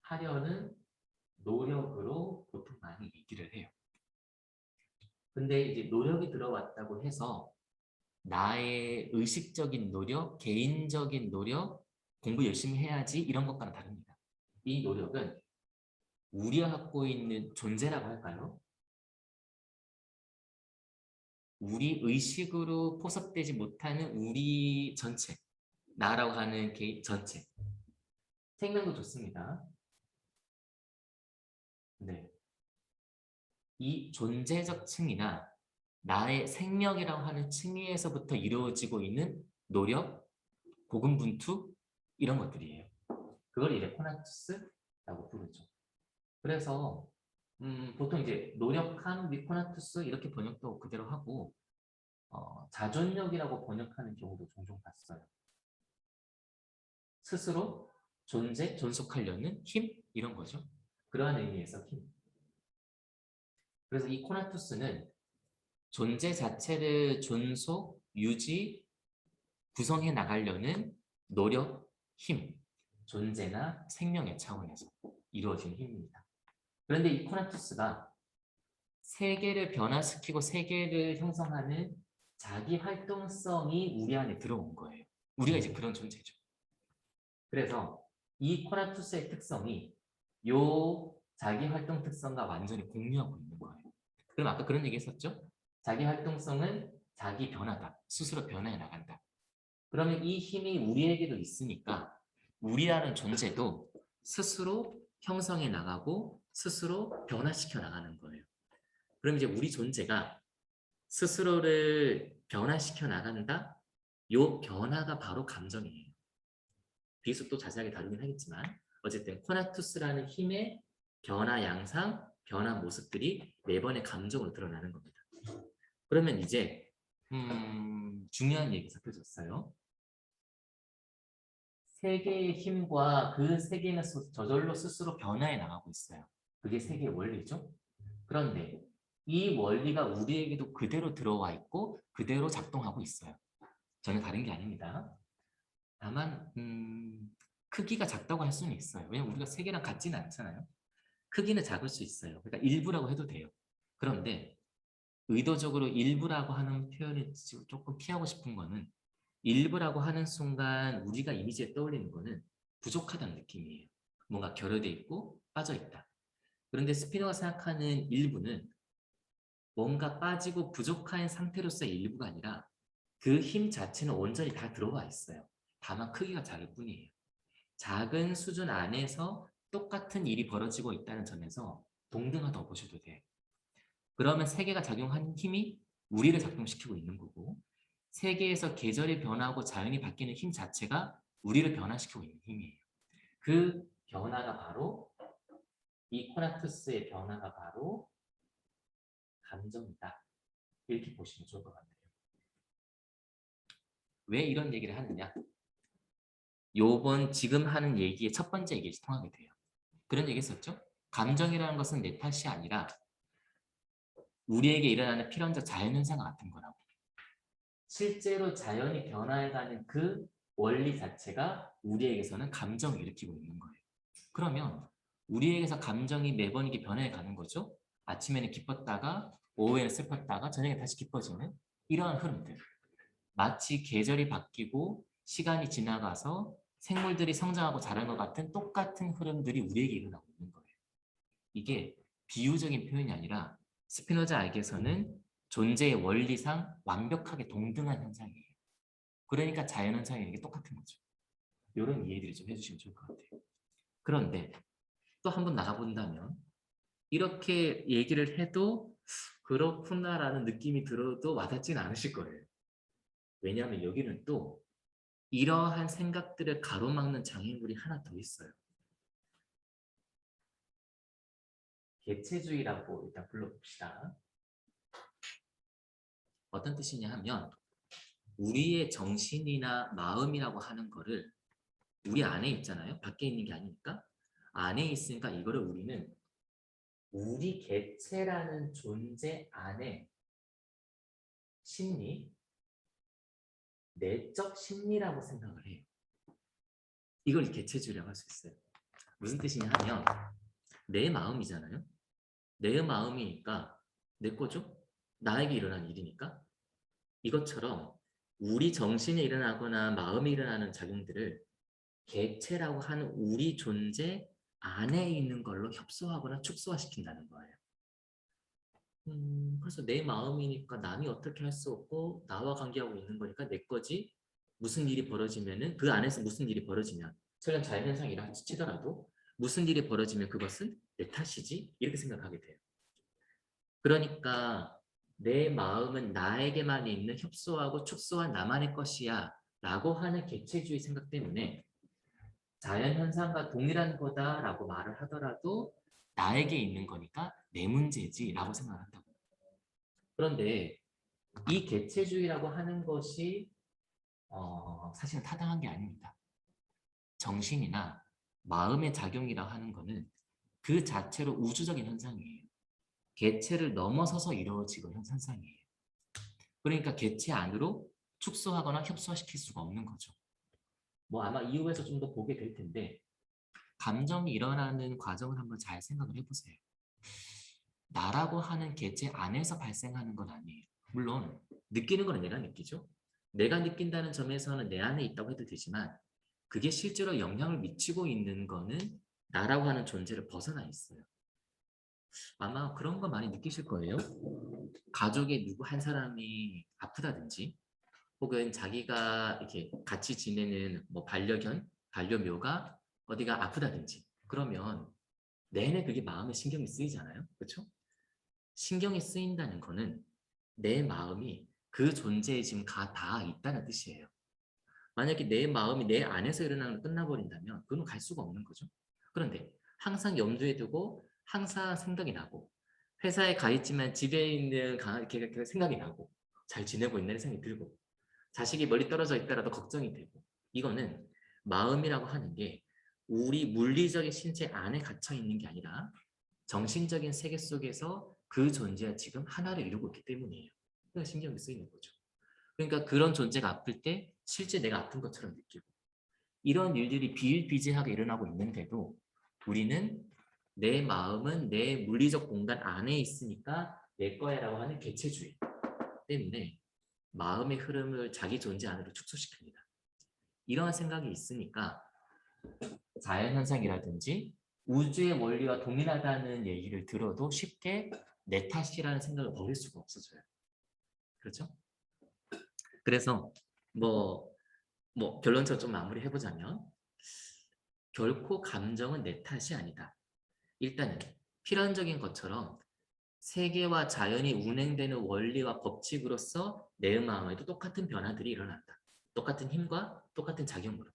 존속하려는 노력으로 보통 많이 얘기를 해요. 근데 이제 노력이 들어왔다고 해서 나의 의식적인 노력, 개인적인 노력, 공부 열심히 해야지 이런 것과는 다릅니다. 이 노력은 우리가 갖고 있는 존재라고 할까요? 우리 의식으로 포섭되지 못하는 우리 전체, 나라고 하는 개인 전체. 생명도 좋습니다. 네. 이 존재적 층이나 나의 생명이라고 하는 층위에서부터 이루어지고 있는 노력, 고군분투 이런 것들이에요. 그걸 이제 코나투스라고 부르죠. 그래서 보통 이제 노력한 미코나투스 이렇게 번역도 그대로 하고 자존력이라고 번역하는 경우도 종종 봤어요. 스스로 존재, 존속하려는 힘 이런 거죠. 그러한 의미에서 힘. 그래서 이 코나투스는 존재 자체를 존속, 유지, 구성해 나가려는 노력, 힘, 존재나 생명의 차원에서 이루어진 힘입니다. 그런데 이 코나투스가 세계를 변화시키고 세계를 형성하는 자기 활동성이 우리 안에 들어온 거예요. 우리가 이제 그런 존재죠. 그래서 이 코나투스의 특성이 요 자기 활동 특성과 완전히 공유하고 있는 거예요. 그럼 아까 그런 얘기 했었죠? 자기 활동성은 자기 변화다. 스스로 변화해 나간다. 그러면 이 힘이 우리에게도 있으니까 우리라는 존재도 스스로 형성해 나가고 스스로 변화시켜 나가는 거예요. 그럼 이제 우리 존재가 스스로를 변화시켜 나간다? 요 변화가 바로 감정이에요. 뒤에서 또 자세하게 다루긴 하겠지만 어쨌든 코나투스라는 힘의 변화 양상, 변화 모습들이 매번의 감정으로 드러나는 겁니다. 그러면 이제 중요한 얘기 섞여졌어요. 세계의 힘과 그 세계는 저절로 스스로 변화해 나가고 있어요. 그게 세계의 원리죠. 그런데 이 원리가 우리에게도 그대로 들어와 있고 그대로 작동하고 있어요. 전혀 다른 게 아닙니다. 다만 크기가 작다고 할 수는 있어요. 왜냐면 우리가 세계랑 같지는 않잖아요. 크기는 작을 수 있어요. 그러니까 일부라고 해도 돼요. 그런데 의도적으로 일부라고 하는 표현을 조금 피하고 싶은 거는 일부라고 하는 순간 우리가 이미지에 떠올리는 거는 부족하다는 느낌이에요. 뭔가 결여돼 있고 빠져 있다. 그런데 스피노가 생각하는 일부는 뭔가 빠지고 부족한 상태로서의 일부가 아니라 그 힘 자체는 온전히 다 들어와 있어요. 다만 크기가 작을 뿐이에요. 작은 수준 안에서 똑같은 일이 벌어지고 있다는 점에서 동등하다고 보셔도 돼요. 그러면 세계가 작용하는 힘이 우리를 작동시키고 있는 거고 세계에서 계절이 변하고 자연이 바뀌는 힘 자체가 우리를 변화시키고 있는 힘이에요. 그 변화가 바로 이 코나투스의 변화가 바로 감정이다. 이렇게 보시면 좋을 것 같아요. 왜 이런 얘기를 하느냐? 요번 지금 하는 얘기의 첫 번째 얘기에 통하게 돼요. 그런 얘기 했었죠? 감정이라는 것은 내 탓이 아니라 우리에게 일어나는 필연적 자연현상과 같은 거라고. 실제로 자연이 변화해가는 그 원리 자체가 우리에게서는 감정을 일으키고 있는 거예요. 그러면 우리에게서 감정이 매번 이게 변해가는 거죠. 아침에는 기뻤다가 오후에는 슬펐다가 저녁에 다시 기뻐지는 이러한 흐름들. 마치 계절이 바뀌고 시간이 지나가서 생물들이 성장하고 자라는 것 같은 똑같은 흐름들이 우리에게 일어나고 있는 거예요. 이게 비유적인 표현이 아니라 스피노자 알기에서는 존재의 원리상 완벽하게 동등한 현상이에요. 그러니까 자연현상이 게 똑같은 거죠. 이런 이해들을 좀 해주시면 좋을 것 같아요. 그런데 또 한 번 나가본다면 이렇게 얘기를 해도 그렇구나라는 느낌이 들어도 와닿지는 않으실 거예요. 왜냐하면 여기는 또 이러한 생각들을 가로막는 장애물이 하나 더 있어요. 개체주의라고 일단 불러봅시다. 어떤 뜻이냐 하면 우리의 정신이나 마음이라고 하는 거를 우리 안에 있잖아요. 밖에 있는 게 아니니까. 안에 있으니까 이거를 우리는 우리 개체라는 존재 안에 심리, 내적 심리라고 생각을 해요. 이걸 개체주의라고 할 수 있어요. 무슨 뜻이냐 하면 내 마음이잖아요. 내 마음이니까 내 거죠. 나에게 일어난 일이니까. 이것처럼 우리 정신에 일어나거나 마음에 일어나는 작용들을 개체라고 하는 우리 존재 안에 있는 걸로 협소하거나 축소화시킨다는 거예요. 그래서 내 마음이니까 남이 어떻게 할 수 없고 나와 관계하고 있는 거니까 내 거지. 무슨 일이 벌어지면은 그 안에서 무슨 일이 벌어지면 설령 자연현상이라 치더라도 무슨 일이 벌어지면 그것은 내 탓이지 이렇게 생각하게 돼요. 그러니까 내 마음은 나에게만 있는 협소하고 축소한 나만의 것이야 라고 하는 개체주의 생각 때문에 자연현상과 동일한 거다라고 말을 하더라도 나에게 있는 거니까 내 문제지 라고 생각한다고. 그런데 이 개체주의라고 하는 것이 사실은 타당한 게 아닙니다. 정신이나 마음의 작용이라고 하는 거는 그 자체로 우주적인 현상이에요. 개체를 넘어서서 이루어지고 현 현상이에요. 그러니까 개체 안으로 축소하거나 협소화시킬 수가 없는 거죠. 뭐 아마 이후에서 좀 더 보게 될 텐데 감정이 일어나는 과정을 한번 잘 생각을 해보세요. 나라고 하는 개체 안에서 발생하는 건 아니에요. 물론 느끼는 건 내가 느끼죠. 내가 느낀다는 점에서는 내 안에 있다고 해도 되지만 그게 실제로 영향을 미치고 있는 거는 나라고 하는 존재를 벗어나 있어요. 아마 그런 거 많이 느끼실 거예요. 가족의 누구 한 사람이 아프다든지 혹은 자기가 이렇게 같이 지내는 뭐 반려견, 반려묘가 어디가 아프다든지 그러면 내내 그게 마음에 신경이 쓰이잖아요. 그렇죠? 신경이 쓰인다는 거는 내 마음이 그 존재에 지금 다 있다는 뜻이에요. 만약에 내 마음이 내 안에서 일어나는 걸 끝나버린다면 그건 갈 수가 없는 거죠. 그런데 항상 염두에 두고 항상 생각이 나고 회사에 가 있지만 집에 있는 이렇게 생각이 나고 잘 지내고 있는 생각이 들고 자식이 멀리 떨어져 있더라도 걱정이 되고 이거는 마음이라고 하는 게 우리 물리적인 신체 안에 갇혀 있는 게 아니라 정신적인 세계 속에서 그 존재가 지금 하나를 이루고 있기 때문이에요. 그러니까 신경이 쓰이는 거죠. 그러니까 그런 존재가 아플 때 실제 내가 아픈 것처럼 느끼고 이런 일들이 비일비재하게 일어나고 있는데도 우리는 내 마음은 내 물리적 공간 안에 있으니까 내 거야라고 하는 개체주의 때문에 마음의 흐름을 자기 존재 안으로 축소시킵니다. 이러한 생각이 있으니까 자연현상이라든지 우주의 원리와 동일하다는 얘기를 들어도 쉽게 내 탓이라는 생각을 버릴 수가 없어져요. 그렇죠? 그래서 뭐 결론적으로 좀 마무리해보자면 결코 감정은 내 탓이 아니다. 일단은 필연적인 것처럼 세계와 자연이 운행되는 원리와 법칙으로서 내 마음에도 똑같은 변화들이 일어난다. 똑같은 힘과 똑같은 작용으로.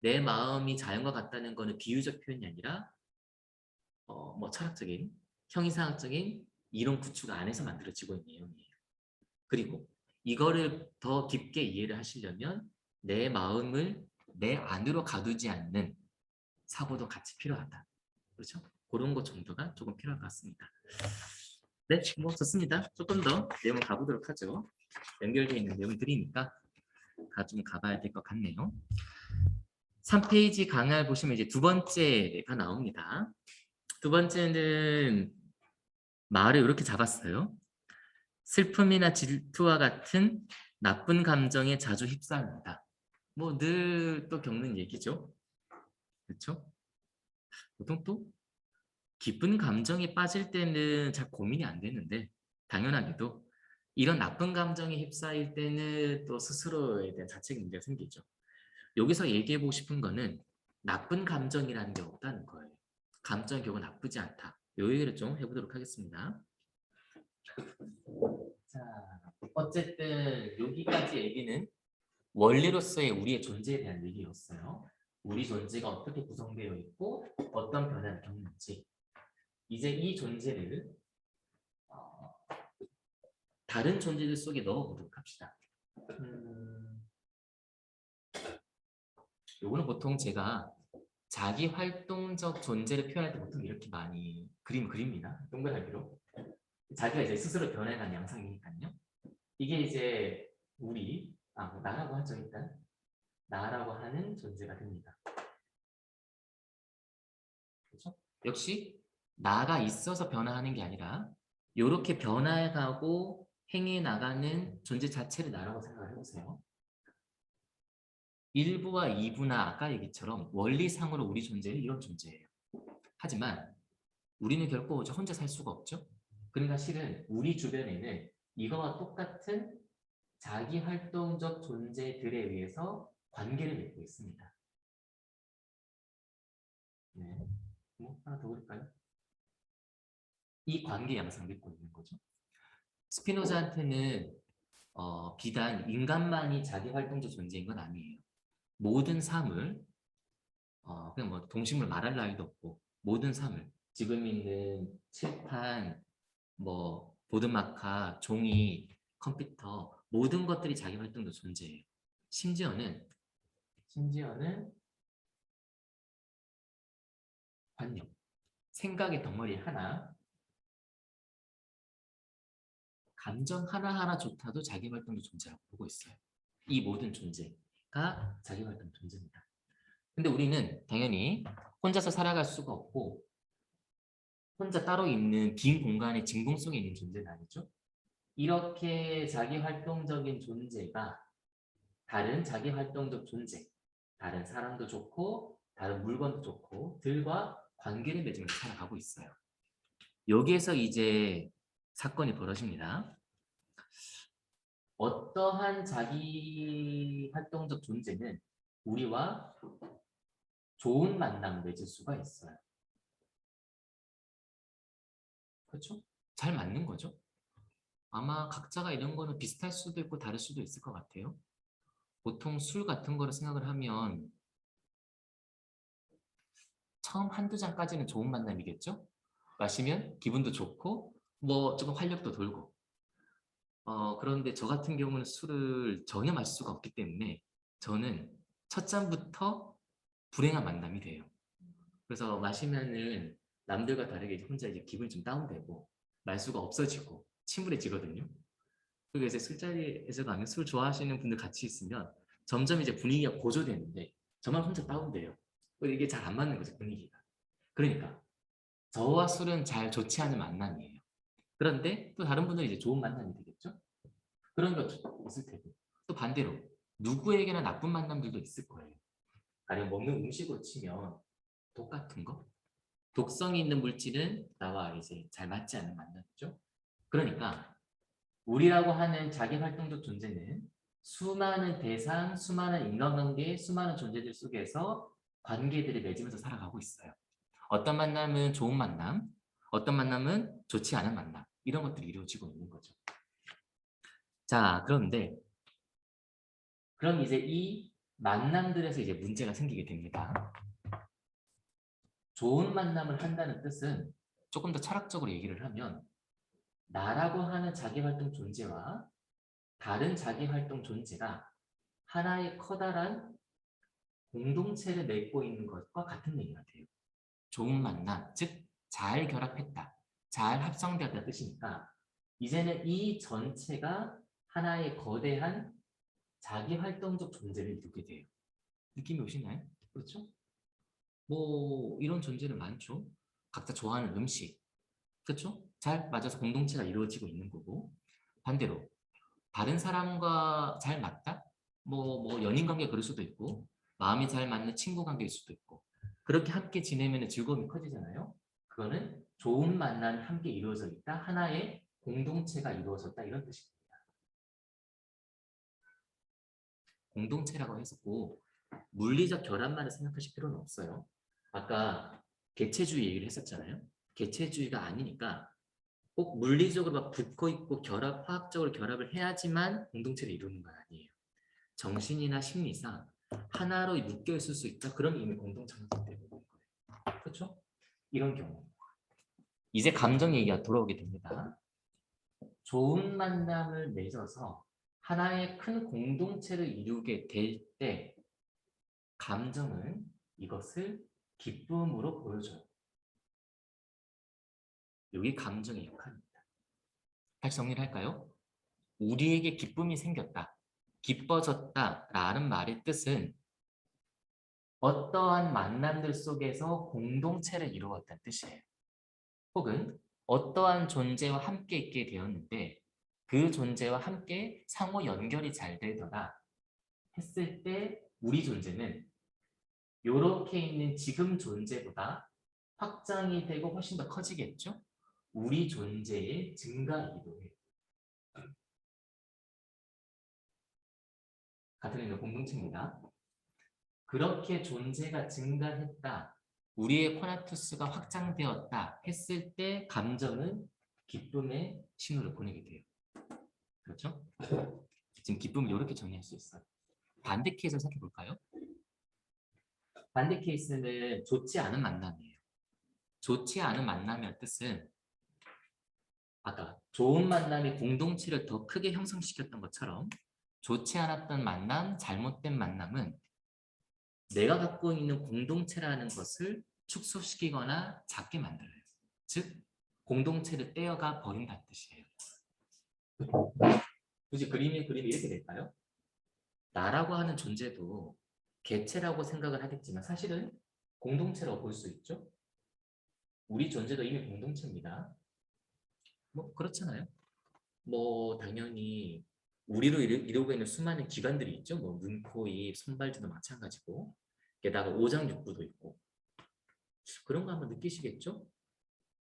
내 마음이 자연과 같다는 것은 비유적 표현이 아니라 뭐 철학적인, 형이상학적인 이론 구축 안에서 만들어지고 있는 내용이에요. 그리고 이거를 더 깊게 이해를 하시려면 내 마음을 내 안으로 가두지 않는 사고도 같이 필요하다. 그렇죠? 그런 것 정도가 조금 필요할 것 같습니다. 네, 뭐 좋습니다. 조금 더 내용 가보도록 하죠. 연결되어 있는 내용들이니까 좀 가봐야 될 것 같네요. 3페이지 강의를 보시면 이제 두 번째가 나옵니다. 두 번째는 말을 이렇게 잡았어요. 슬픔이나 질투와 같은 나쁜 감정에 자주 휩싸입니다. 뭐 늘 또 겪는 얘기죠. 그렇죠? 보통 또 기쁜 감정에 빠질 때는 잘 고민이 안 되는데 당연하게도 이런 나쁜 감정에 휩싸일 때는 또 스스로에 대한 자책 문제가 생기죠. 여기서 얘기해보고 싶은 거는 나쁜 감정이라는 게 없다는 거예요. 감정이 결국 나쁘지 않다. 요 얘기를 좀 해보도록 하겠습니다. 자, 어쨌든 여기까지 얘기는 원리로서의 우리의 존재에 대한 얘기였어요. 우리 존재가 어떻게 구성되어 있고 어떤 변화를 겪는지 이제 이 존재를 다른 존재들 속에 넣어보도록 합시다. 요거는 보통 제가 자기 활동적 존재를 표현할 때 보통 이렇게 많이 그립니다. 동그라미로. 자기가 이제 스스로 변해간 양상이니까요. 이게 이제 뭐 나라고 하죠, 일단. 나라고 하는 존재가 됩니다. 그렇죠? 역시 나가 있어서 변화하는 게 아니라 이렇게 변화해가고 행해 나가는 존재 자체를 나라고 생각을 해보세요. 1부와 2부나 아까 얘기처럼 원리상으로 우리 존재는 이런 존재예요. 하지만 우리는 결코 혼자 살 수가 없죠. 그러니까 실은 우리 주변에는 이거와 똑같은 자기 활동적 존재들에 의해서 관계를 맺고 있습니다. 네. 뭐 하나 더 볼까요? 이 관계 양상을 믿고 있는 거죠. 스피노자한테는 비단 인간만이 자기 활동적 존재인 건 아니에요. 모든 삶을 그냥 뭐 동식물 말할 나위도 없고 모든 삶을 지금 있는 칠판, 뭐 보드마카, 종이, 컴퓨터 모든 것들이 자기 활동적 존재예요. 심지어는 관념, 생각의 덩어리 하나 감정 하나하나조차도 자기활동도 존재라고 보고 있어요. 이 모든 존재가 자기활동 존재입니다. 근데 우리는 당연히 혼자서 살아갈 수가 없고 혼자 따로 있는 빈 공간의 진공성이 있는 존재는 아니죠. 이렇게 자기활동적인 존재가 다른 자기활동적 존재, 다른 사람도 좋고 다른 물건도 좋고 들과 관계를 맺으면서 살아가고 있어요. 여기에서 이제 사건이 벌어집니다. 어떠한 자기활동적 존재는 우리와 좋은 만남을 맺을 수가 있어요. 그렇죠? 잘 맞는 거죠. 아마 각자가 이런 거는 비슷할 수도 있고 다를 수도 있을 것 같아요. 보통 술 같은 거를 생각을 하면 처음 한두 잔까지는 좋은 만남이겠죠? 마시면 기분도 좋고 뭐 조금 활력도 돌고 그런데 저 같은 경우는 술을 전혀 마실 수가 없기 때문에 저는 첫 잔부터 불행한 만남이 돼요. 그래서 마시면은 남들과 다르게 혼자 이제 기분이 좀 다운되고 말수가 없어지고 침울해지거든요. 그리고 이제 술자리에서 가면 술 좋아하시는 분들 같이 있으면 점점 이제 분위기가 고조되는데 저만 혼자 다운돼요. 이게 잘 안 맞는 거죠, 분위기가. 그러니까 저와 술은 잘 좋지 않은 만남이에요. 그런데 또 다른 분들은 이제 좋은 만남이 되겠죠? 그런 거 있을 테고. 또 반대로 누구에게나 나쁜 만남들도 있을 거예요. 가령 먹는 음식으로 치면 독 같은 거, 독성이 있는 물질은 나와 이제 잘 맞지 않는 만남이죠. 그러니까 우리라고 하는 자기활동적 존재는 수많은 대상, 수많은 인간관계, 수많은 존재들 속에서 관계들을 맺으면서 살아가고 있어요. 어떤 만남은 좋은 만남, 어떤 만남은 좋지 않은 만남, 이런 것들이 이루어지고 있는 거죠. 자, 그럼 이제 이 만남들에서 이제 문제가 생기게 됩니다. 좋은 만남을 한다는 뜻은 조금 더 철학적으로 얘기를 하면 나라고 하는 자기활동 존재와 다른 자기활동 존재가 하나의 커다란 공동체를 맺고 있는 것과 같은 얘기가 돼요. 좋은 만남, 즉 잘 결합했다, 잘 합성되었다는 뜻이니까 이제는 이 전체가 하나의 거대한 자기활동적 존재를 이루게 돼요. 느낌이 오시나요? 그렇죠? 뭐 이런 존재는 많죠. 각자 좋아하는 음식, 그렇죠? 잘 맞아서 공동체가 이루어지고 있는 거고 반대로 다른 사람과 잘 맞다? 뭐 연인 관계 그럴 수도 있고 마음이 잘 맞는 친구 관계일 수도 있고 그렇게 함께 지내면 즐거움이 커지잖아요. 그거는 좋은 만남이 함께 이루어져 있다. 하나의 공동체가 이루어졌다. 이런 뜻입니다. 공동체라고 해서 꼭 물리적 결합만을 생각하실 필요는 없어요. 아까 개체주의 얘기를 했었잖아요. 개체주의가 아니니까 꼭 물리적으로 막 붙고 있고 화학적으로 결합을 해야지만 공동체를 이루는 건 아니에요. 정신이나 심리상 하나로 묶여 있을 수 있다. 그럼 이미 공동체가 되는 거예요. 그렇죠? 이런 경우. 이제 감정 얘기가 돌아오게 됩니다. 좋은 만남을 맺어서 하나의 큰 공동체를 이루게 될 때 감정은 이것을 기쁨으로 보여줘요. 여기 감정의 역할입니다. 다시 정리를 할까요? 우리에게 기쁨이 생겼다, 기뻐졌다라는 말의 뜻은 어떠한 만남들 속에서 공동체를 이루었다는 뜻이에요. 혹은 어떠한 존재와 함께 있게 되었는데 그 존재와 함께 상호 연결이 잘 되더라 했을 때 우리 존재는 이렇게 있는 지금 존재보다 확장이 되고 훨씬 더 커지겠죠? 우리 존재의 증가이기도 해요. 같은 의미의 공동체입니다. 그렇게 존재가 증가했다, 우리의 코나투스가 확장되었다 했을 때 감정은 기쁨의 신호를 보내게 돼요. 그렇죠? 지금 기쁨을 이렇게 정리할 수 있어요. 반대 케이스를 생각해 볼까요? 반대 케이스는 좋지 않은 만남이에요. 좋지 않은 만남의 뜻은 아까 좋은 만남이 공동체를 더 크게 형성시켰던 것처럼 좋지 않았던 만남, 잘못된 만남은 내가 갖고 있는 공동체라는 것을 축소시키거나 작게 만들어요. 즉 공동체를 떼어가 버린다는 뜻이에요. 굳이 그림이 이렇게 될까요? 나라고 하는 존재도 개체라고 생각을 하겠지만 사실은 공동체라고 볼 수 있죠. 우리 존재도 이미 공동체입니다. 뭐 그렇잖아요. 뭐 당연히 우리로 이루고 있는 수많은 기관들이 있죠. 뭐 눈, 코, 입, 손발도 마찬가지고 게다가 오장육부도 있고 그런 거 한번 느끼시겠죠?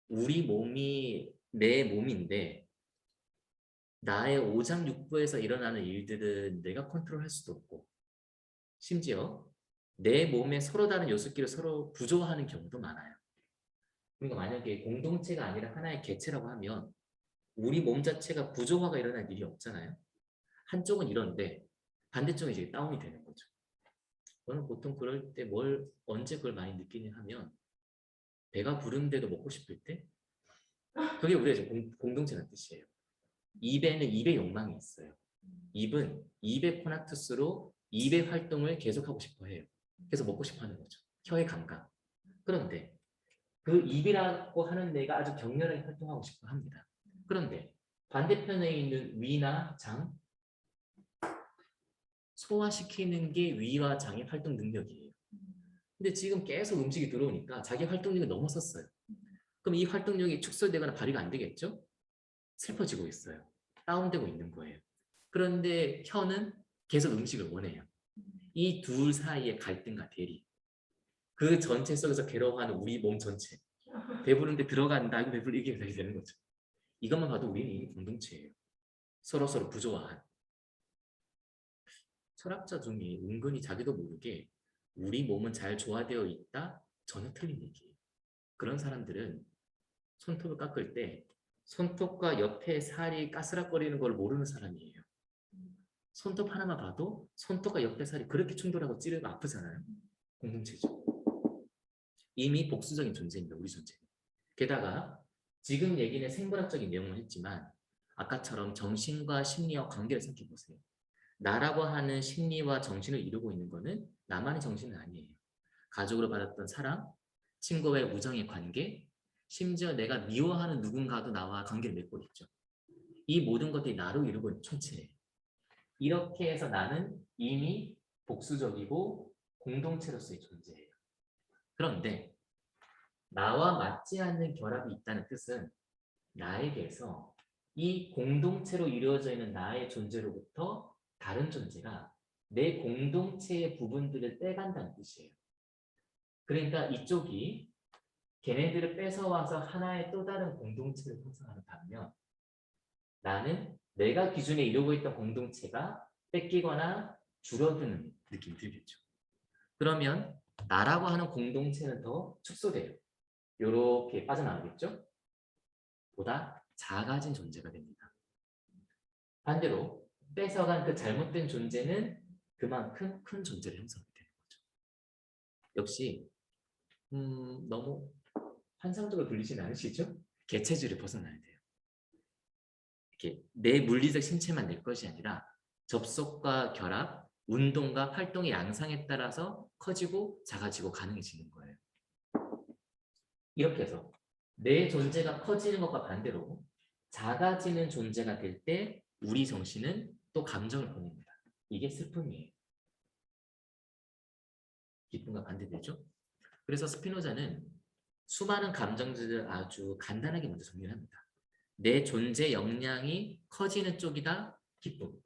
우리 몸이 내 몸인데 나의 오장육부에서 일어나는 일들은 내가 컨트롤할 수도 없고 심지어 내 몸에 서로 다른 요소끼리 서로 부조화하는 경우도 많아요. 그러니까 만약에 공동체가 아니라 하나의 개체라고 하면 우리 몸 자체가 부조화가 일어날 일이 없잖아요. 한쪽은 이런데 반대쪽은 이제 다운이 되는 거죠. 저는 보통 그럴 때 언제 그걸 많이 느끼냐 하면 배가 부른데도 먹고 싶을 때 그게 우리가 이제 공동체라는 뜻이에요. 입에는 입의 욕망이 있어요. 입은 입의 코나투스로 입의 활동을 계속하고 싶어 해요. 그래서 먹고 싶어 하는 거죠. 혀의 감각. 그런데 그 입이라고 하는 데가 아주 격렬하게 활동하고 싶어 합니다. 그런데 반대편에 있는 위나 장, 소화시키는 게 위와 장의 활동 능력이에요. 근데 지금 계속 음식이 들어오니까 자기 활동력을 넘어섰어요. 그럼 이 활동력이 축소되거나 발휘가 안 되겠죠? 슬퍼지고 있어요. 다운되고 있는 거예요. 그런데 혀는 계속 음식을 원해요. 이 둘 사이의 갈등과 대립. 그 전체 속에서 괴로워하는 우리 몸 전체. 배부른데 들어간다. 이거 배불리 이게 되는 거죠. 이것만 봐도 우리는 이미 공동체예요. 서로 부조화한. 철학자 중에 은근히 자기도 모르게 우리 몸은 잘 조화되어 있다? 전혀 틀린 얘기예요. 그런 사람들은 손톱을 깎을 때 손톱과 옆에 살이 까스락거리는 걸 모르는 사람이에요. 손톱 하나만 봐도 손톱과 옆에 살이 그렇게 충돌하고 찌르고 아프잖아요. 공동체죠. 이미 복수적인 존재입니다. 우리 존재. 게다가 지금 얘기는 생물학적인 내용을 했지만 아까처럼 정신과 심리와 관계를 생각해 보세요. 나라고 하는 심리와 정신을 이루고 있는 것은 나만의 정신은 아니에요. 가족으로 받았던 사랑, 친구와의 우정의 관계, 심지어 내가 미워하는 누군가도 나와 관계를 맺고 있죠. 이 모든 것들이 나로 이루고 있는 총체예요. 이렇게 해서 나는 이미 복수적이고 공동체로서의 존재예요. 그런데 나와 맞지 않는 결합이 있다는 뜻은 나에게서 이 공동체로 이루어져 있는 나의 존재로부터 다른 존재가 내 공동체의 부분들을 빼간다는 뜻이에요. 그러니까 이쪽이 걔네들을 뺏어와서 하나의 또 다른 공동체를 형성하는 반면 나는 내가 기존에 이루고 있던 공동체가 뺏기거나 줄어드는 느낌이 들겠죠. 그러면 나라고 하는 공동체는 더 축소돼요. 이렇게 빠져나가겠죠? 보다 작아진 존재가 됩니다. 반대로 뺏어간 그 잘못된 존재는 그만큼 큰 존재를 형성하게 되는 거죠. 역시 너무 환상적으로 들리진 않으시죠? 개체주의를 벗어나야 돼요. 이렇게 내 물리적 신체만 내 것이 아니라 접속과 결합, 운동과 활동의 양상에 따라서 커지고 작아지고 가능해지는 거예요. 이렇게 해서 내 존재가 커지는 것과 반대로 작아지는 존재가 될 때 우리 정신은 또 감정을 보냅니다. 이게 슬픔이에요. 기쁨과 반대되죠. 그래서 스피노자는 수많은 감정들을 아주 간단하게 먼저 정리를 합니다. 내 존재 역량이 커지는 쪽이다, 기쁨.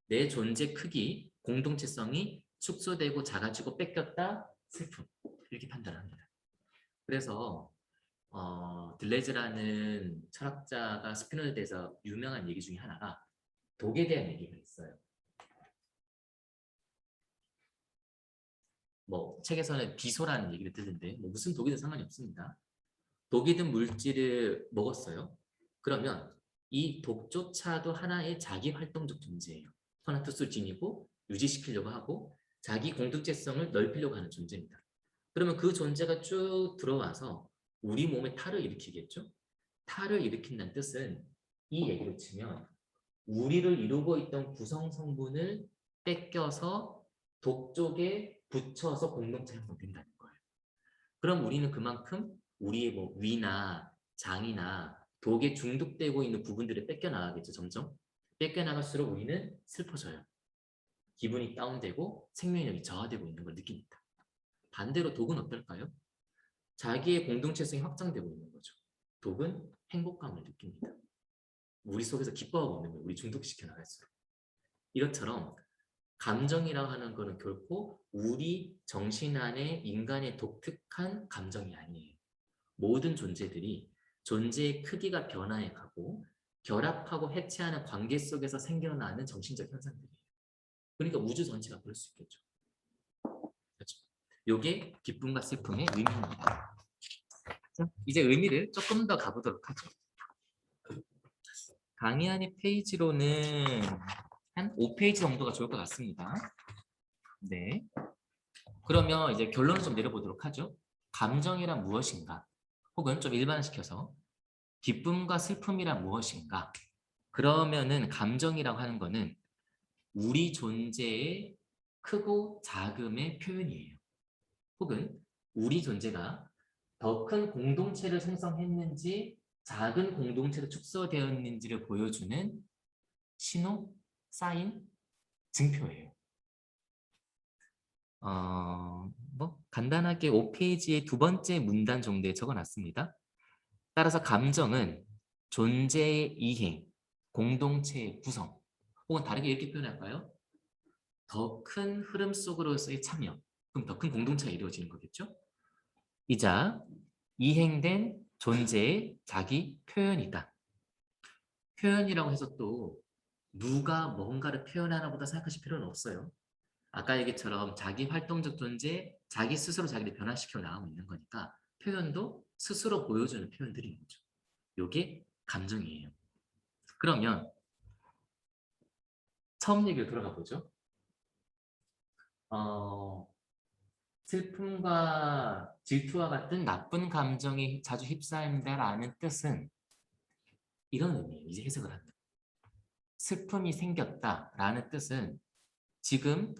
내 존재 크기, 공동체성이 축소되고 작아지고 뺏겼다, 슬픔. 이렇게 판단을 합니다. 그래서 들레즈라는 철학자가 스피노자에 대해서 유명한 얘기 중에 하나가 독에 대한 얘기가 있어요. 뭐 책에서는 비소라는 얘기를 듣는데 뭐 무슨 독이든 상관이 없습니다. 독이든 물질을 먹었어요. 그러면 이 독조차도 하나의 자기 활동적 존재예요. 토나투스를 지니고 유지시키려고 하고 자기 공동체성을 넓히려고 하는 존재입니다. 그러면 그 존재가 쭉 들어와서 우리 몸에 탈을 일으키겠죠? 탈을 일으킨다는 뜻은 이 얘기를 치면 우리를 이루고 있던 구성 성분을 뺏겨서 독쪽에 붙여서 공동체 형성된다는 거예요. 그럼 우리는 그만큼 우리의 뭐 위나 장이나 독에 중독되고 있는 부분들을 뺏겨나가겠죠. 점점. 뺏겨나갈수록 우리는 슬퍼져요. 기분이 다운되고 생명력이 저하되고 있는 걸 느낍니다. 반대로 독은 어떨까요? 자기의 공동체성이 확장되고 있는 거죠. 독은 행복감을 느낍니다. 우리 속에서 기뻐하고 있는 거예요. 우리 중독시켜 나갈수록. 이것처럼 감정이라고 하는 것은 결코 우리 정신 안에 인간의 독특한 감정이 아니에요. 모든 존재들이 존재의 크기가 변화해 가고 결합하고 해체하는 관계 속에서 생겨나는 정신적 현상들이에요. 그러니까 우주 전체가 그럴 수 있겠죠. 그렇죠? 이게 기쁨과 슬픔의 의미입니다. 자, 이제 의미를 조금 더 가보도록 하죠. 강의 안의 페이지로는 한 5페이지 정도가 좋을 것 같습니다. 네. 그러면 이제 결론을 좀 내려보도록 하죠. 감정이란 무엇인가? 혹은 좀 일반화시켜서 기쁨과 슬픔이란 무엇인가? 그러면은 감정이라고 하는 거는 우리 존재의 크고 작음의 표현이에요. 혹은 우리 존재가 더 큰 공동체를 생성했는지 작은 공동체로 축소되었는지를 보여주는 신호, 사인, 증표예요. 뭐 간단하게 5페이지의 두 번째 문단 정도에 적어놨습니다. 따라서 감정은 존재의 이행, 공동체의 구성, 혹은 다르게 이렇게 표현할까요? 더 큰 흐름 속으로서의 참여, 그럼 더 큰 공동체가 이루어지는 거겠죠? 이자 이행된 존재의 자기 표현이다. 표현이라고 해서 또 누가 뭔가를 표현하나 보다 생각하실 필요는 없어요. 아까 얘기처럼 자기 활동적 존재, 자기 스스로 자기를 변화시켜 나가고 있는 거니까 표현도 스스로 보여주는 표현들인 거죠. 이게 감정이에요. 그러면 처음 얘기로 돌아가 보죠. 슬픔과 질투와 같은 나쁜 감정이 자주 휩싸인다라는 뜻은 이런 의미예요. 이제 해석을 한다. 슬픔이 생겼다라는 뜻은 지금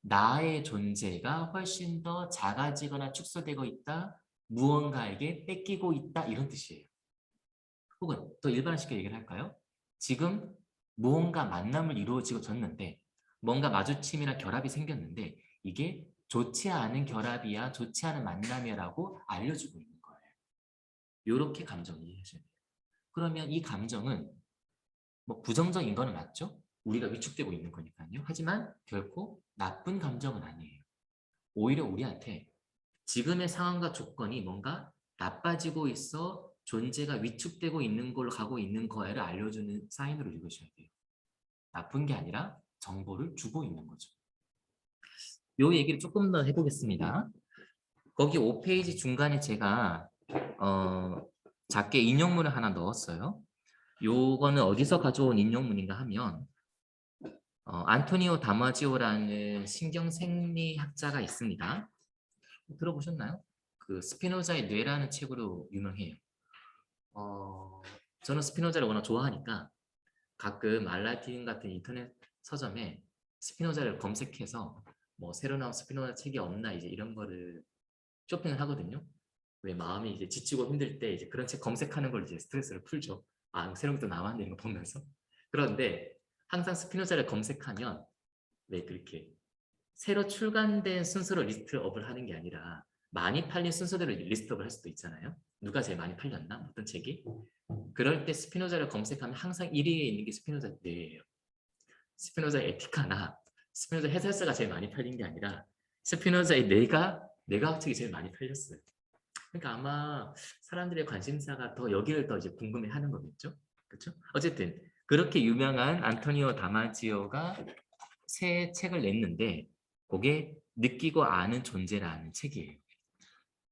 나의 존재가 훨씬 더 작아지거나 축소되고 있다, 무언가에게 뺏기고 있다 이런 뜻이에요. 혹은 더 일반식으로 얘기를 할까요? 지금 무언가 만남을 이루어지고졌는데 뭔가 마주침이나 결합이 생겼는데 이게 좋지 않은 결합이야, 좋지 않은 만남이라고 알려주고 있는 거예요. 이렇게 감정을 이해하셔야 돼요. 그러면 이 감정은 뭐 부정적인 거는 맞죠? 우리가 위축되고 있는 거니까요. 하지만 결코 나쁜 감정은 아니에요. 오히려 우리한테 지금의 상황과 조건이 뭔가 나빠지고 있어 존재가 위축되고 있는 걸로 가고 있는 거야를 알려주는 사인으로 읽으셔야 돼요. 나쁜 게 아니라 정보를 주고 있는 거죠. 요 얘기를 조금 더 해보겠습니다. 거기 5페이지 중간에 제가 작게 인용문을 하나 넣었어요. 요거는 어디서 가져온 인용문인가 하면 안토니오 다마지오라는 신경생리학자가 있습니다. 들어보셨나요? 그 스피노자의 뇌라는 책으로 유명해요. 저는 스피노자를 워낙 좋아하니까 가끔 알라딘 같은 인터넷 서점에 스피노자를 검색해서 뭐 새로 나온 스피노자 책이 없나 이제 이런 거를 쇼핑을 하거든요. 왜 마음이 이제 지치고 힘들 때 이제 그런 책 검색하는 걸 이제 스트레스를 풀죠. 아, 새로운 게 또 나왔네 이런 거 보면서. 그런데 항상 스피노자를 검색하면 왜 그렇게 새로 출간된 순서로 리스트업을 하는 게 아니라 많이 팔린 순서대로 리스트업을 할 수도 있잖아요. 누가 제일 많이 팔렸나? 어떤 책이? 그럴 때 스피노자를 검색하면 항상 1위에 있는 게 스피노자 뇌예요. 스피노자의 에티카나 스피노자 해설서가 제일 많이 팔린 게 아니라 스피노자의 뇌과학 책이 제일 많이 팔렸어요. 그러니까 아마 사람들의 관심사가 더 여기를 더 이제 궁금해하는 거겠죠. 그렇죠? 어쨌든 그렇게 유명한 안토니오 다마지오가 새 책을 냈는데 그게 느끼고 아는 존재라는 책이에요.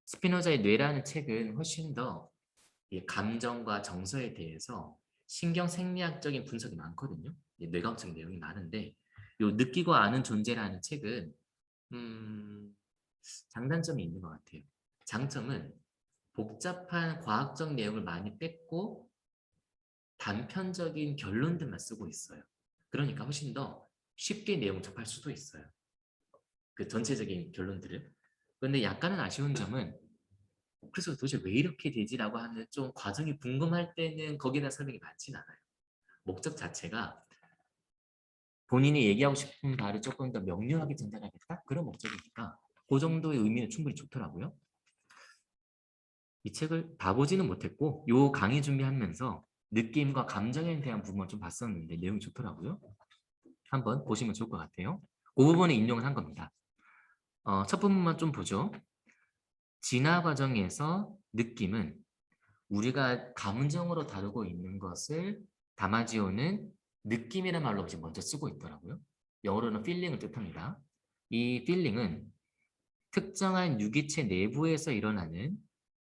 스피노자의 뇌라는 책은 훨씬 더 감정과 정서에 대해서 신경생리학적인 분석이 많거든요. 뇌과학적인 내용이 많은데 요 느끼고 아는 존재라는 책은 장단점이 있는 것 같아요. 장점은 복잡한 과학적 내용을 많이 뺐고 단편적인 결론들만 쓰고 있어요. 그러니까 훨씬 더 쉽게 내용 접할 수도 있어요. 그 전체적인 결론들을. 그런데 약간은 아쉬운 점은 그래서 도대체 왜 이렇게 되지라고 하는 좀 과정이 궁금할 때는 거기에 대한 설명이 많진 않아요. 목적 자체가 본인이 얘기하고 싶은 바를 조금 더 명료하게 전달하겠다? 그런 목적이니까 그 정도의 의미는 충분히 좋더라고요. 이 책을 다 보지는 못했고 요 강의 준비하면서 느낌과 감정에 대한 부분을 좀 봤었는데 내용이 좋더라고요. 한번 보시면 좋을 것 같아요. 그 부분에 인용을 한 겁니다. 첫 부분만 좀 보죠. 진화 과정에서 느낌은 우리가 감정으로 다루고 있는 것을 다마지오는 느낌이라는 말로 이제 먼저 쓰고 있더라고요. 영어로는 feeling을 뜻합니다. 이 feeling은 특정한 유기체 내부에서 일어나는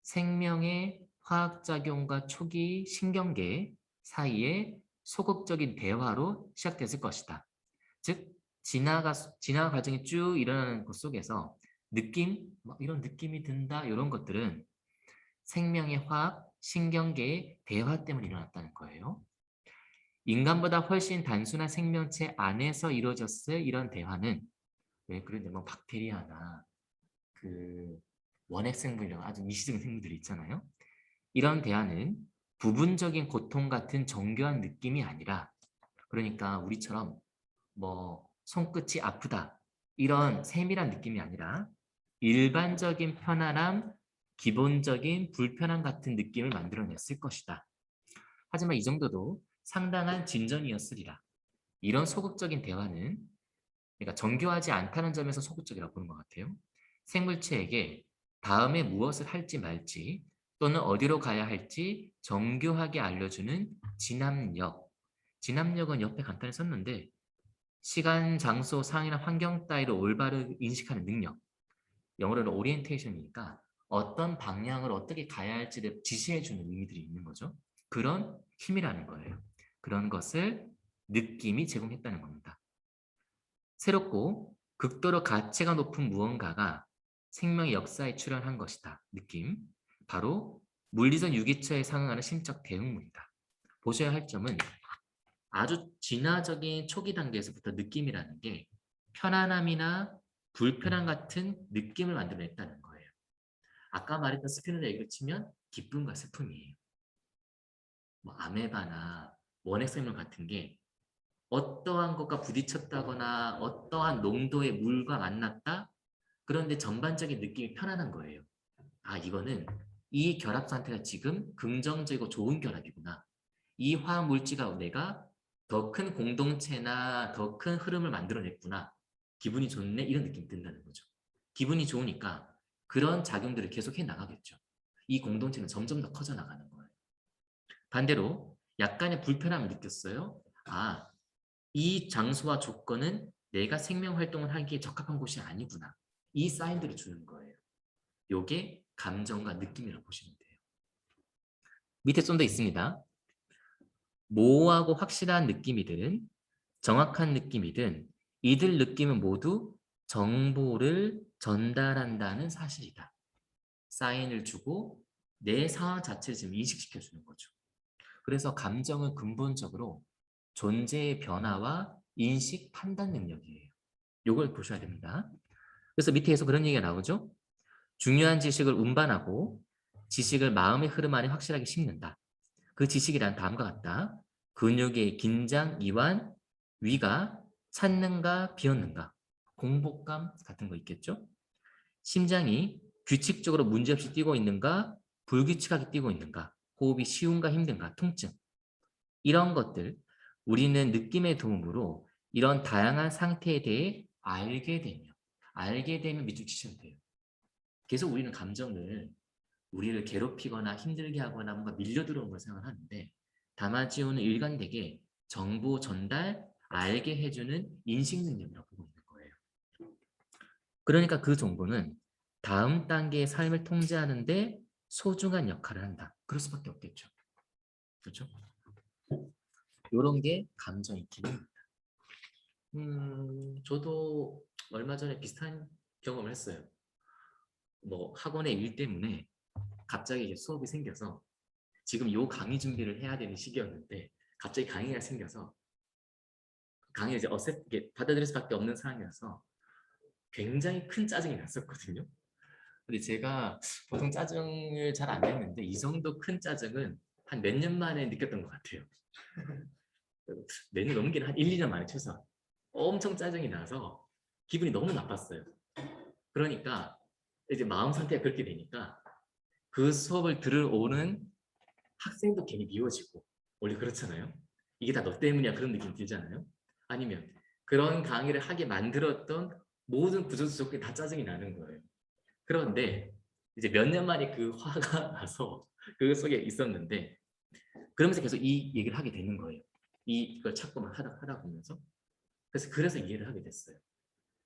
생명의 화학작용과 초기 신경계 사이의 소극적인 대화로 시작됐을 것이다. 즉, 진화 과정이 쭉 일어나는 것 속에서 느낌, 이런 느낌이 든다, 이런 것들은 생명의 화학, 신경계의 대화 때문에 일어났다는 거예요. 인간보다 훨씬 단순한 생명체 안에서 이루어졌을 이런 대화는 왜 그러냐면 박테리아나 그 원핵생물이라고 아주 미시적인 생물들이 있잖아요. 이런 대화는 부분적인 고통 같은 정교한 느낌이 아니라 그러니까 우리처럼 뭐 손끝이 아프다 이런 세밀한 느낌이 아니라 일반적인 편안함, 기본적인 불편함 같은 느낌을 만들어냈을 것이다. 하지만 이 정도도 상당한 진전이었으리라. 이런 소극적인 대화는 그러니까 정교하지 않다는 점에서 소극적이라고 보는 것 같아요. 생물체에게 다음에 무엇을 할지 말지 또는 어디로 가야 할지 정교하게 알려주는 진압력. 진압력은 옆에 간단히 썼는데 시간, 장소, 상황이나 환경 따위를 올바르 인식하는 능력. 영어로는 오리엔테이션이니까 어떤 방향으로 어떻게 가야 할지를 지시해주는 의미들이 있는 거죠. 그런 힘이라는 거예요. 그런 것을 느낌이 제공했다는 겁니다. 새롭고 극도로 가치가 높은 무언가가 생명의 역사에 출현한 것이다. 느낌. 바로 물리적 유기체에 상응하는 심적 대응물이다. 보셔야 할 점은 아주 진화적인 초기 단계에서부터 느낌이라는 게 편안함이나 불편함 같은 느낌을 만들어냈다는 거예요. 아까 말했던 스피노자 얘기를 치면 기쁨과 슬픔이에요. 뭐 아메바나 원핵생물 같은 게 어떠한 것과 부딪혔다거나 어떠한 농도의 물과 만났다? 그런데 전반적인 느낌이 편안한 거예요. 아, 이거는 이 결합 상태가 지금 긍정적이고 좋은 결합이구나. 이 화학 물질과 내가 더 큰 공동체나 더 큰 흐름을 만들어냈구나. 기분이 좋네? 이런 느낌이 든다는 거죠. 기분이 좋으니까 그런 작용들을 계속해 나가겠죠. 이 공동체는 점점 더 커져 나가는 거예요. 반대로 약간의 불편함을 느꼈어요. 아, 이 장소와 조건은 내가 생명 활동을 하기에 적합한 곳이 아니구나. 이 사인들을 주는 거예요. 요게 감정과 느낌이라고 보시면 돼요. 밑에 좀 더 있습니다. 모호하고 확실한 느낌이든 정확한 느낌이든 이들 느낌은 모두 정보를 전달한다는 사실이다. 사인을 주고 내 상황 자체를 지금 인식시켜 주는 거죠. 그래서 감정은 근본적으로 존재의 변화와 인식 판단 능력이에요. 이걸 보셔야 됩니다. 그래서 밑에서 그런 얘기가 나오죠. 중요한 지식을 운반하고 지식을 마음의 흐름 안에 확실하게 심는다. 그 지식이란 다음과 같다. 근육의 긴장, 이완, 위가 찾는가 비었는가, 공복감 같은 거 있겠죠. 심장이 규칙적으로 문제없이 뛰고 있는가, 불규칙하게 뛰고 있는가, 호흡이 쉬운가 힘든가, 통증. 이런 것들 우리는 느낌의 도움으로 이런 다양한 상태에 대해 알게 되면 밑줄 치시면 돼요. 계속 우리는 감정을 우리를 괴롭히거나 힘들게 하거나 뭔가 밀려들어온 걸 생각하는데 다마지오는 일관되게 정보 전달, 알게 해주는 인식 능력이라고 보고 있는 거예요. 그러니까 그 정보는 다음 단계의 삶을 통제하는데 소중한 역할을 한다. 그럴 수밖에 없겠죠. 그렇죠? 이런 게 감정의 기능입니다. 저도 얼마 전에 비슷한 경험을 했어요. 뭐 학원의 일 때문에 갑자기 이제 수업이 생겨서 지금 요 강의 준비를 해야 되는 시기였는데 갑자기 강의가 생겨서 강의를 이제 받아들일 수밖에 없는 상황이어서 굉장히 큰 짜증이 났었거든요. 근데 제가 보통 짜증을 잘 안 냈는데 이 정도 큰 짜증은 한 몇 년 만에 느꼈던 것 같아요. 몇 년 넘긴 한 1, 2년 만에 최소한. 엄청 짜증이 나서 기분이 너무 나빴어요. 그러니까 이제 마음 상태가 그렇게 되니까 그 수업을 들어오는 학생도 괜히 미워지고 원래 그렇잖아요. 이게 다 너 때문이야 그런 느낌 들잖아요. 아니면 그런 강의를 하게 만들었던 모든 구조조건이 다 짜증이 나는 거예요. 그런데 이제 몇 년 만에 그 화가 나서 그 속에 있었는데 그러면서 계속 이 얘기를 하게 되는 거예요. 이걸 찾고만 하다 보면서 그래서 이해를 하게 됐어요.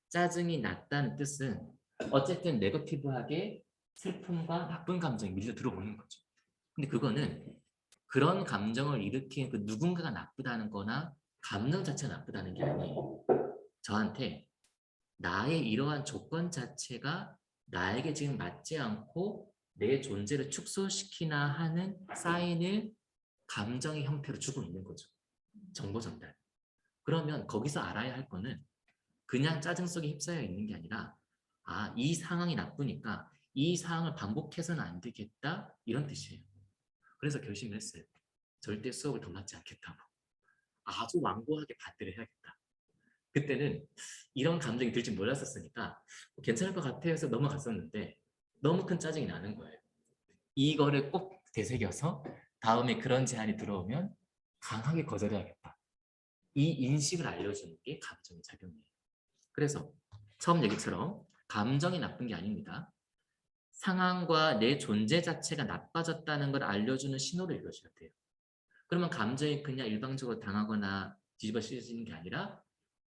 짜증이 났다는 뜻은 어쨌든 네거티브하게 슬픔과 나쁜 감정이 밀려 들어오는 거죠. 근데 그거는 그런 감정을 일으킨 그 누군가가 나쁘다는 거나 감정 자체가 나쁘다는 게 아니에요. 저한테 나의 이러한 조건 자체가 나에게 지금 맞지 않고 내 존재를 축소시키나 하는 사인을 감정의 형태로 주고 있는 거죠. 정보 전달. 그러면 거기서 알아야 할 거는 그냥 짜증 속에 휩싸여 있는 게 아니라 아, 이 상황이 나쁘니까 이 상황을 반복해서는 안 되겠다 이런 뜻이에요. 그래서 결심을 했어요. 절대 수업을 더 맞지 않겠다고. 아주 완고하게 반대를 해야겠다. 그때는 이런 감정이 들지 몰랐었으니까 괜찮을 것 같아 해서 넘어갔었는데 너무 큰 짜증이 나는 거예요. 이거를 꼭 되새겨서 다음에 그런 제안이 들어오면 강하게 거절해야겠다. 이 인식을 알려주는 게 감정의 작용이에요. 그래서 처음 얘기처럼 감정이 나쁜 게 아닙니다. 상황과 내 존재 자체가 나빠졌다는 걸 알려주는 신호를 읽어줘야 돼요. 그러면 감정이 그냥 일방적으로 당하거나 뒤집어 씌워지는 게 아니라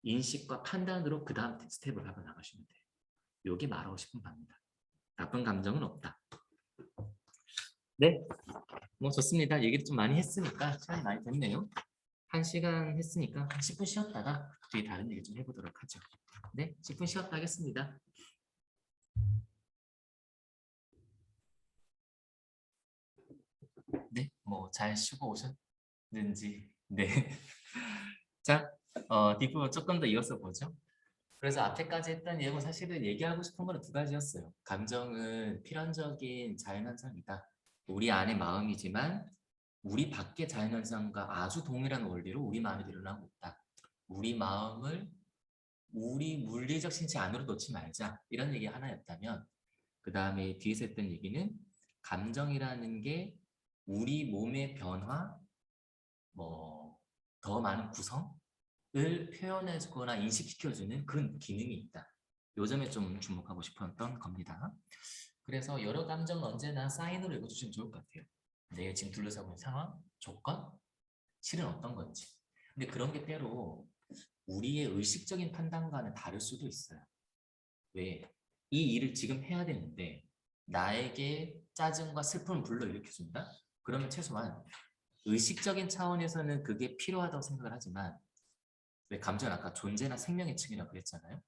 인식과 판단으로 그 다음 스텝을 밟아 나가시면 돼요. 이게 말하고 싶은 바입니다. 나쁜 감정은 없다. 네, 뭐 좋습니다. 얘기를 좀 많이 했으니까 시간이 많이 됐네요. 1시간 했으니까 한 10분 쉬었다가 뒤에 다른 얘기 좀 해보도록 하죠. 네, 10분 쉬었다 하겠습니다. 네, 뭐 잘 쉬고 오셨는지. 네. 자, 뒷부분 조금 더 이어서 보죠. 그래서 앞에까지 했던 내용은 사실은 얘기하고 싶은 거는 두 가지였어요. 감정은 필연적인 자연현상이다. 우리 안의 마음이지만 우리 밖의 자연현상과 아주 동일한 원리로 우리 마음이 일어나고 있다. 우리 마음을 우리 물리적 신체 안으로 놓지 말자. 이런 얘기 하나였다면 그 다음에 뒤에서 했던 얘기는 감정이라는 게 우리 몸의 변화, 뭐 더 많은 구성을 표현해주거나 인식시켜주는 그런 기능이 있다. 요 점에 좀 주목하고 싶었던 겁니다. 그래서 여러 감정은 언제나 사인으로 읽어주시면 좋을 것 같아요. 내 지금 둘러싸고 있는 상황, 조건, 실은 어떤 건지. 근데 그런 게 때로 우리의 의식적인 판단과는 다를 수도 있어요. 왜? 이 일을 지금 해야 되는데 나에게 짜증과 슬픔을 불러일으켜준다? 그러면 최소한 의식적인 차원에서는 그게 필요하다고 생각을 하지만 왜 감정은 아까 존재나 생명의 층이라고 그랬잖아요.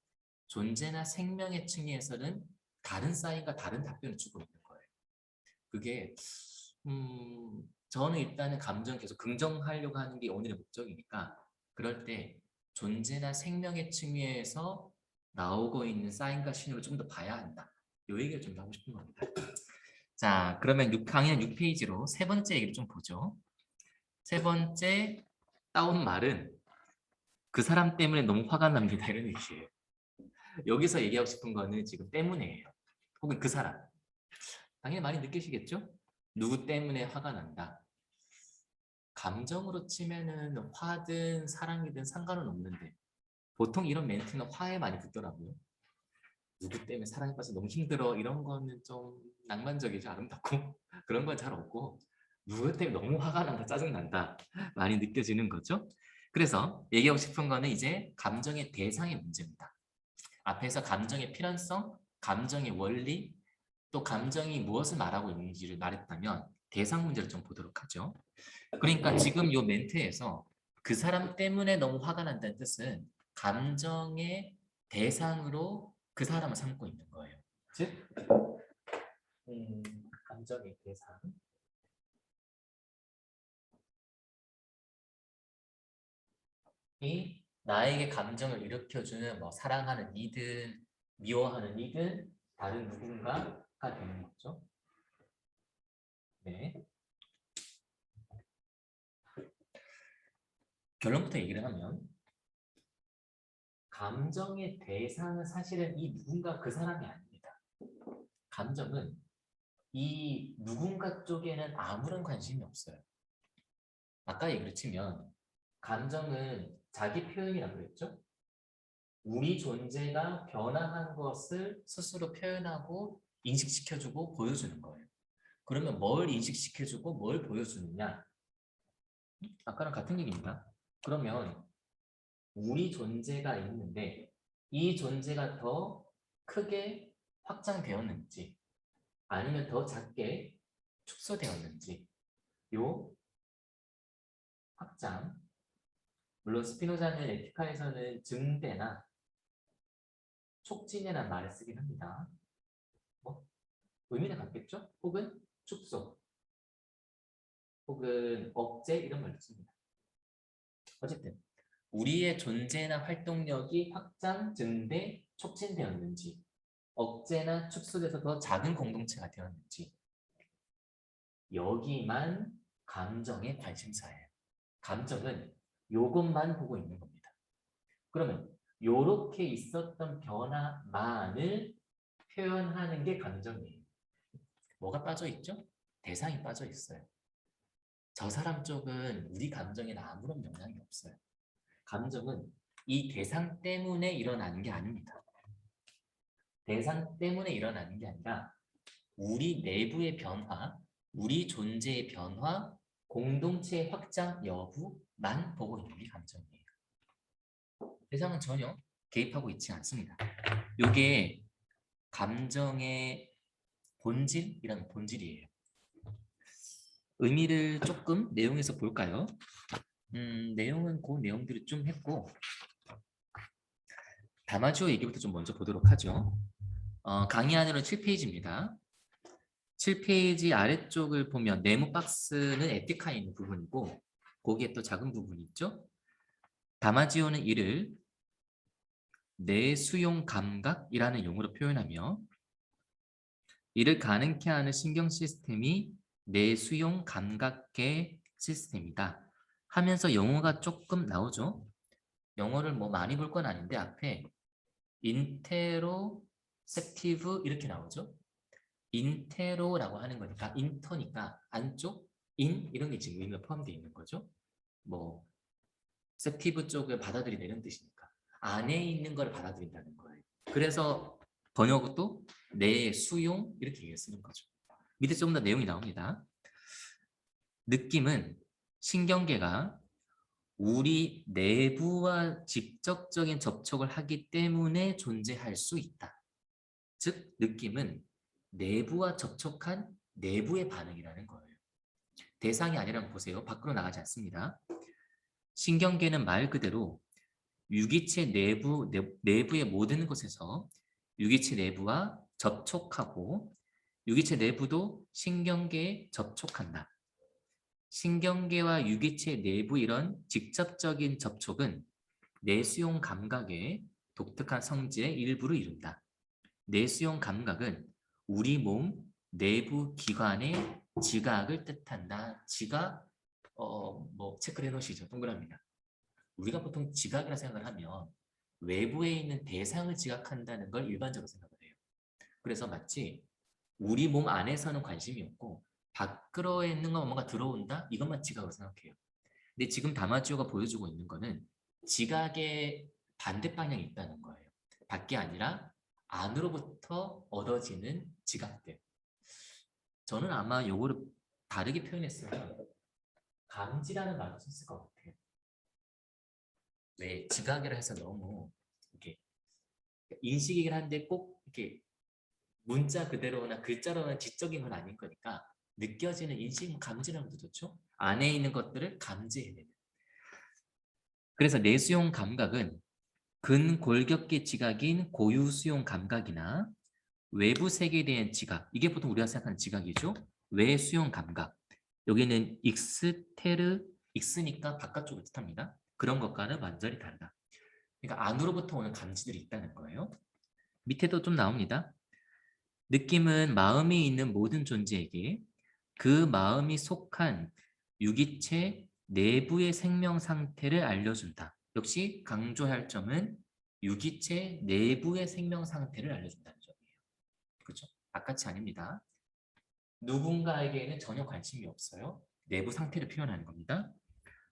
존재나 생명의 층에서는 다른 사인과 다른 답변을 주고 있는 거예요. 그게 저는 일단은 감정 계속 긍정하려고 하는 게 오늘의 목적이니까 그럴 때 존재나 생명의 층위에서 나오고 있는 사인과 신호를 좀 더 봐야 한다. 이 얘기를 좀 하고 싶은 겁니다. 자, 그러면 강의는 6페이지로 세 번째 얘기를 좀 보죠. 세 번째 따온 말은 그 사람 때문에 너무 화가 납니다. 이런 얘기예요. 여기서 얘기하고 싶은 거는 지금 때문에예요. 혹은 그 사람. 당연히 많이 느끼시겠죠? 누구 때문에 화가 난다. 감정으로 치면은 화든 사랑이든 상관은 없는데 보통 이런 멘트는 화에 많이 붙더라고요. 누구 때문에 사랑에 빠져 너무 힘들어 이런 거는 좀 낭만적이죠. 아름답고 그런 건 잘 없고 누구 때문에 너무 화가 난다 짜증난다 많이 느껴지는 거죠. 그래서 얘기하고 싶은 거는 이제 감정의 대상의 문제입니다. 앞에서 감정의 필연성, 감정의 원리, 또 감정이 무엇을 말하고 있는지를 말했다면 대상 문제를 좀 보도록 하죠. 그러니까 지금 요 멘트에서 그 사람 때문에 너무 화가 난다는 뜻은 감정의 대상으로 그 사람을 삼고 있는 거예요. 즉, 감정의 대상. 이 나에게 감정을 일으켜주는 뭐 사랑하는 이든 미워하는 이든 다른 누군가 되는 거죠. 네. 결론부터 얘기를 하면 감정의 대상은 사실은 이 누군가 그 사람이 아닙니다. 감정은 이 누군가 쪽에는 아무런 관심이 없어요. 아까 얘기를 치면 감정은 자기 표현이라고 그랬죠? 우리 존재가 변화한 것을 스스로 표현하고 인식시켜주고 보여주는 거예요. 그러면 뭘 인식시켜주고 뭘 보여주느냐? 아까랑 같은 얘기입니다. 그러면 우리 존재가 있는데 이 존재가 더 크게 확장되었는지 아니면 더 작게 축소되었는지 요 확장, 물론 스피노자는 에티카에서는 증대나 촉진이라는 말을 쓰긴 합니다. 뭐 의미는 같겠죠? 혹은 축소, 혹은 억제 이런 말도 씁니다. 어쨌든 우리의 존재나 활동력이 확장, 증대, 촉진되었는지 억제나 축소돼서 더 작은 공동체가 되었는지 여기만 감정의 관심사예요. 감정은 요것만 보고 있는 겁니다. 그러면 요렇게 있었던 변화만을 표현하는 게 감정이에요. 뭐가 빠져 있죠? 대상이 빠져 있어요. 저 사람 쪽은 우리 감정에는 아무런 영향이 없어요. 감정은 이 대상 때문에 일어나는 게 아닙니다. 대상 때문에 일어나는 게 아니라 우리 내부의 변화, 우리 존재의 변화, 공동체의 확장 여부만 보고 있는 게 감정이에요. 대상은 전혀 개입하고 있지 않습니다. 이게 감정의 본질이라는 본질이에요. 의미를 조금 내용에서 볼까요? 내용은 그 내용들을 좀 했고 다마지오 얘기부터 좀 먼저 보도록 하죠. 강의 안으로 7페이지입니다. 7페이지 아래쪽을 보면 네모 박스는 에티카에 있는 부분이고 거기에 또 작은 부분이 있죠. 다마지오는 이를 내수용 감각이라는 용어로 표현하며 이를 가능케 하는 신경 시스템이 내수용 감각계 시스템이다 하면서 영어가 조금 나오죠. 영어를 뭐 많이 볼 건 아닌데 앞에 인테로셉티브 이렇게 나오죠. 인테로라고 하는 거니까 인터니까 안쪽, 인 이런 게 지금 의미가 포함되어 있는 거죠. 뭐 셉티브 쪽을 받아들이는 뜻이니까 안에 있는 걸 받아들인다는 거예요. 그래서 번역도 내 수용 이렇게 쓰는 거죠. 밑에 조금 더 내용이 나옵니다. 느낌은 신경계가 우리 내부와 직접적인 접촉을 하기 때문에 존재할 수 있다. 즉 느낌은 내부와 접촉한 내부의 반응이라는 거예요. 대상이 아니라고 보세요. 밖으로 나가지 않습니다. 신경계는 말 그대로 유기체 내부의 모든 곳에서 유기체 내부와 접촉하고 유기체 내부도 신경계에 접촉한다. 신경계와 유기체 내부 이런 직접적인 접촉은 내수용 감각의 독특한 성질의 일부를 이룬다. 내수용 감각은 우리 몸 내부 기관의 지각을 뜻한다. 지각, 뭐 체크를 해놓으시죠. 동그라미다. 우리가 보통 지각이라 생각을 하면 외부에 있는 대상을 지각한다는 걸 일반적으로 생각을 해요. 그래서 마치 우리 몸 안에서는 관심이 없고 밖으로 있는 거 뭔가 들어온다? 이것만 지각으로 생각해요. 근데 지금 다마지오가 보여주고 있는 거는 지각의 반대 방향이 있다는 거예요. 밖이 아니라 안으로부터 얻어지는 지각들. 저는 아마 요거를 다르게 표현했으면 감지라는 말을 썼을 것 같아요. 왜 지각이라 해서 너무 이렇게 인식이긴 한데 꼭 이렇게 문자 그대로나 글자로나 지적인 건 아닌 거니까 느껴지는 인식 감지라는 것도 좋죠. 안에 있는 것들을 감지해내는. 그래서 내수용 감각은 근골격계 지각인 고유수용 감각이나 외부 세계에 대한 지각, 이게 보통 우리가 생각하는 지각이죠. 외수용 감각. 여기는 익스테르, 익스니까 바깥쪽을 뜻합니다. 그런 것과는 완전히 다르다. 그러니까 안으로부터 오는 감지들이 있다는 거예요. 밑에도 좀 나옵니다. 느낌은 마음이 있는 모든 존재에게 그 마음이 속한 유기체 내부의 생명 상태를 알려준다. 역시 강조할 점은 유기체 내부의 생명 상태를 알려준다는 점이에요. 그렇죠? 바깥이 아닙니다. 누군가에게는 전혀 관심이 없어요. 내부 상태를 표현하는 겁니다.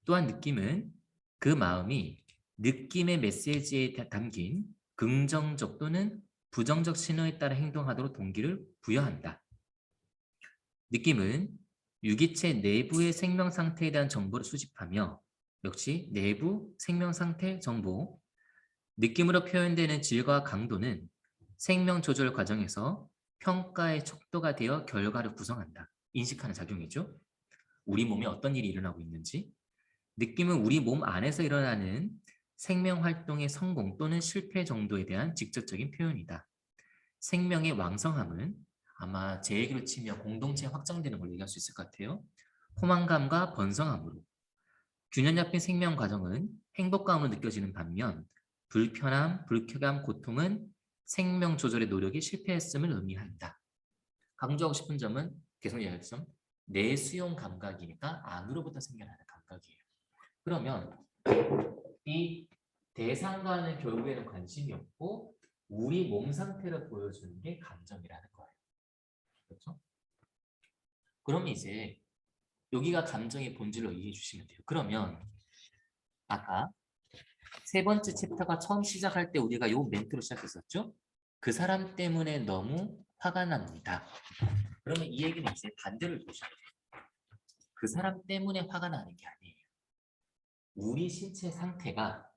또한 느낌은 그 마음이 느낌의 메시지에 담긴 긍정적 또는 부정적 신호에 따라 행동하도록 동기를 부여한다. 느낌은 유기체 내부의 생명 상태에 대한 정보를 수집하며 역시 내부 생명 상태 정보, 느낌으로 표현되는 질과 강도는 생명 조절 과정에서 평가의 척도가 되어 결과를 구성한다. 인식하는 작용이죠. 우리 몸에 어떤 일이 일어나고 있는지, 느낌은 우리 몸 안에서 일어나는 생명 활동의 성공 또는 실패 정도에 대한 직접적인 표현이다. 생명의 왕성함은 아마 제 얘기로 치면 공동체 확장되는 걸 얘기할 수 있을 것 같아요. 포만감과 번성함으로. 균형 잡힌 생명 과정은 행복감으로 느껴지는 반면 불편함, 불쾌감, 고통은 생명 조절의 노력이 실패했음을 의미한다. 강조하고 싶은 점은 계속 얘기할 점, 내수용 감각이니까 안으로부터 생겨나는 감각이에요. 그러면 이 대상과는 결국에는 관심이 없고 우리 몸 상태를 보여주는 게 감정이라는 거예요. 그렇죠? 그럼 이제 여기가 감정의 본질로 이해해 주시면 돼요. 그러면 아까 세 번째 챕터가 처음 시작할 때 우리가 요 멘트로 시작했었죠? 그 사람 때문에 너무 화가 납니다. 그러면 이 얘기는 이제 반대를 보셔야 돼요. 그 사람 때문에 화가 나는 게 아니에요. 우리 신체 상태가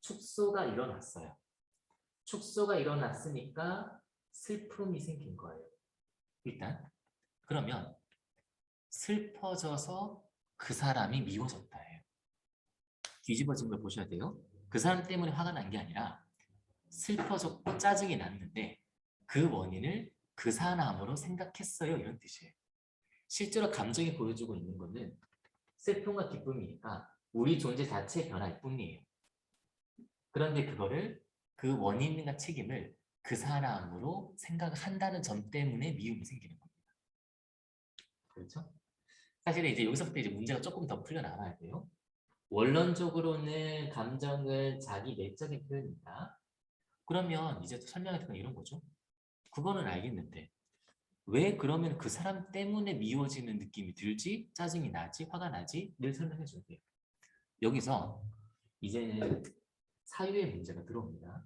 축소가 일어났어요. 축소가 일어났으니까 슬픔이 생긴 거예요. 일단 그러면 슬퍼져서 그 사람이 미워졌다예요. 뒤집어진 걸 보셔야 돼요. 그 사람 때문에 화가 난 게 아니라 슬퍼졌고 짜증이 났는데 그 원인을 그 사람으로 생각했어요. 이런 뜻이에요. 실제로 감정이 보여주고 있는 것은 슬픔과 기쁨이니까 우리 존재 자체의 변화일 뿐이에요. 그런데 그거를 그 원인과 책임을 그 사람으로 생각한다는 점 때문에 미움이 생기는 겁니다. 그렇죠? 사실 이제 여기서부터 이제 문제가 조금 더 풀려나와야 돼요. 원론적으로는 감정은 자기 내적인 표현이다. 그러면 이제 설명했던 건 이런 거죠. 그거는 알겠는데 왜 그러면 그 사람 때문에 미워지는 느낌이 들지? 짜증이 나지? 화가 나지? 늘 설명해 줘야 돼요. 여기서 이제는 사유의 문제가 들어옵니다.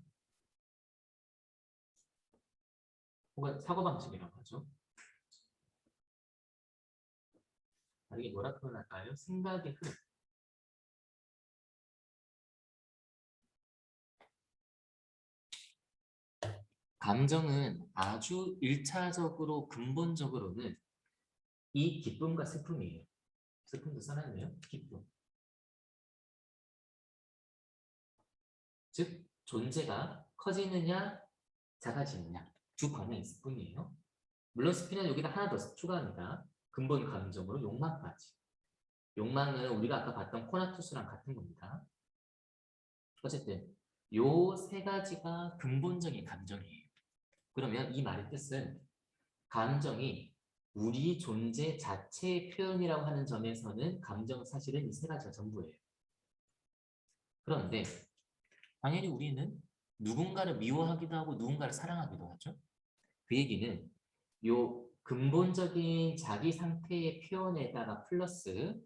혹은 사고방식이라고 하죠. 이게 뭐라 표현할까요? 생각의 흐름. 감정은 아주 1차적으로 근본적으로는 이 기쁨과 슬픔이에요. 슬픔도 써놨네요. 기쁨. 즉 존재가 커지느냐 작아지느냐 두 방향이 있을 뿐이에요. 물론 스피는 여기다 하나 더 추가합니다. 근본 감정으로 욕망까지. 욕망은 우리가 아까 봤던 코나투스랑 같은 겁니다. 어쨌든 요 세 가지가 근본적인 감정이에요. 그러면 이 말의 뜻은 감정이 우리 존재 자체의 표현이라고 하는 점에서는 감정은 사실은 이 세 가지가 전부예요. 그런데 당연히 우리는 누군가를 미워하기도 하고 누군가를 사랑하기도 하죠. 그 얘기는 요 근본적인 자기 상태의 표현에다가 플러스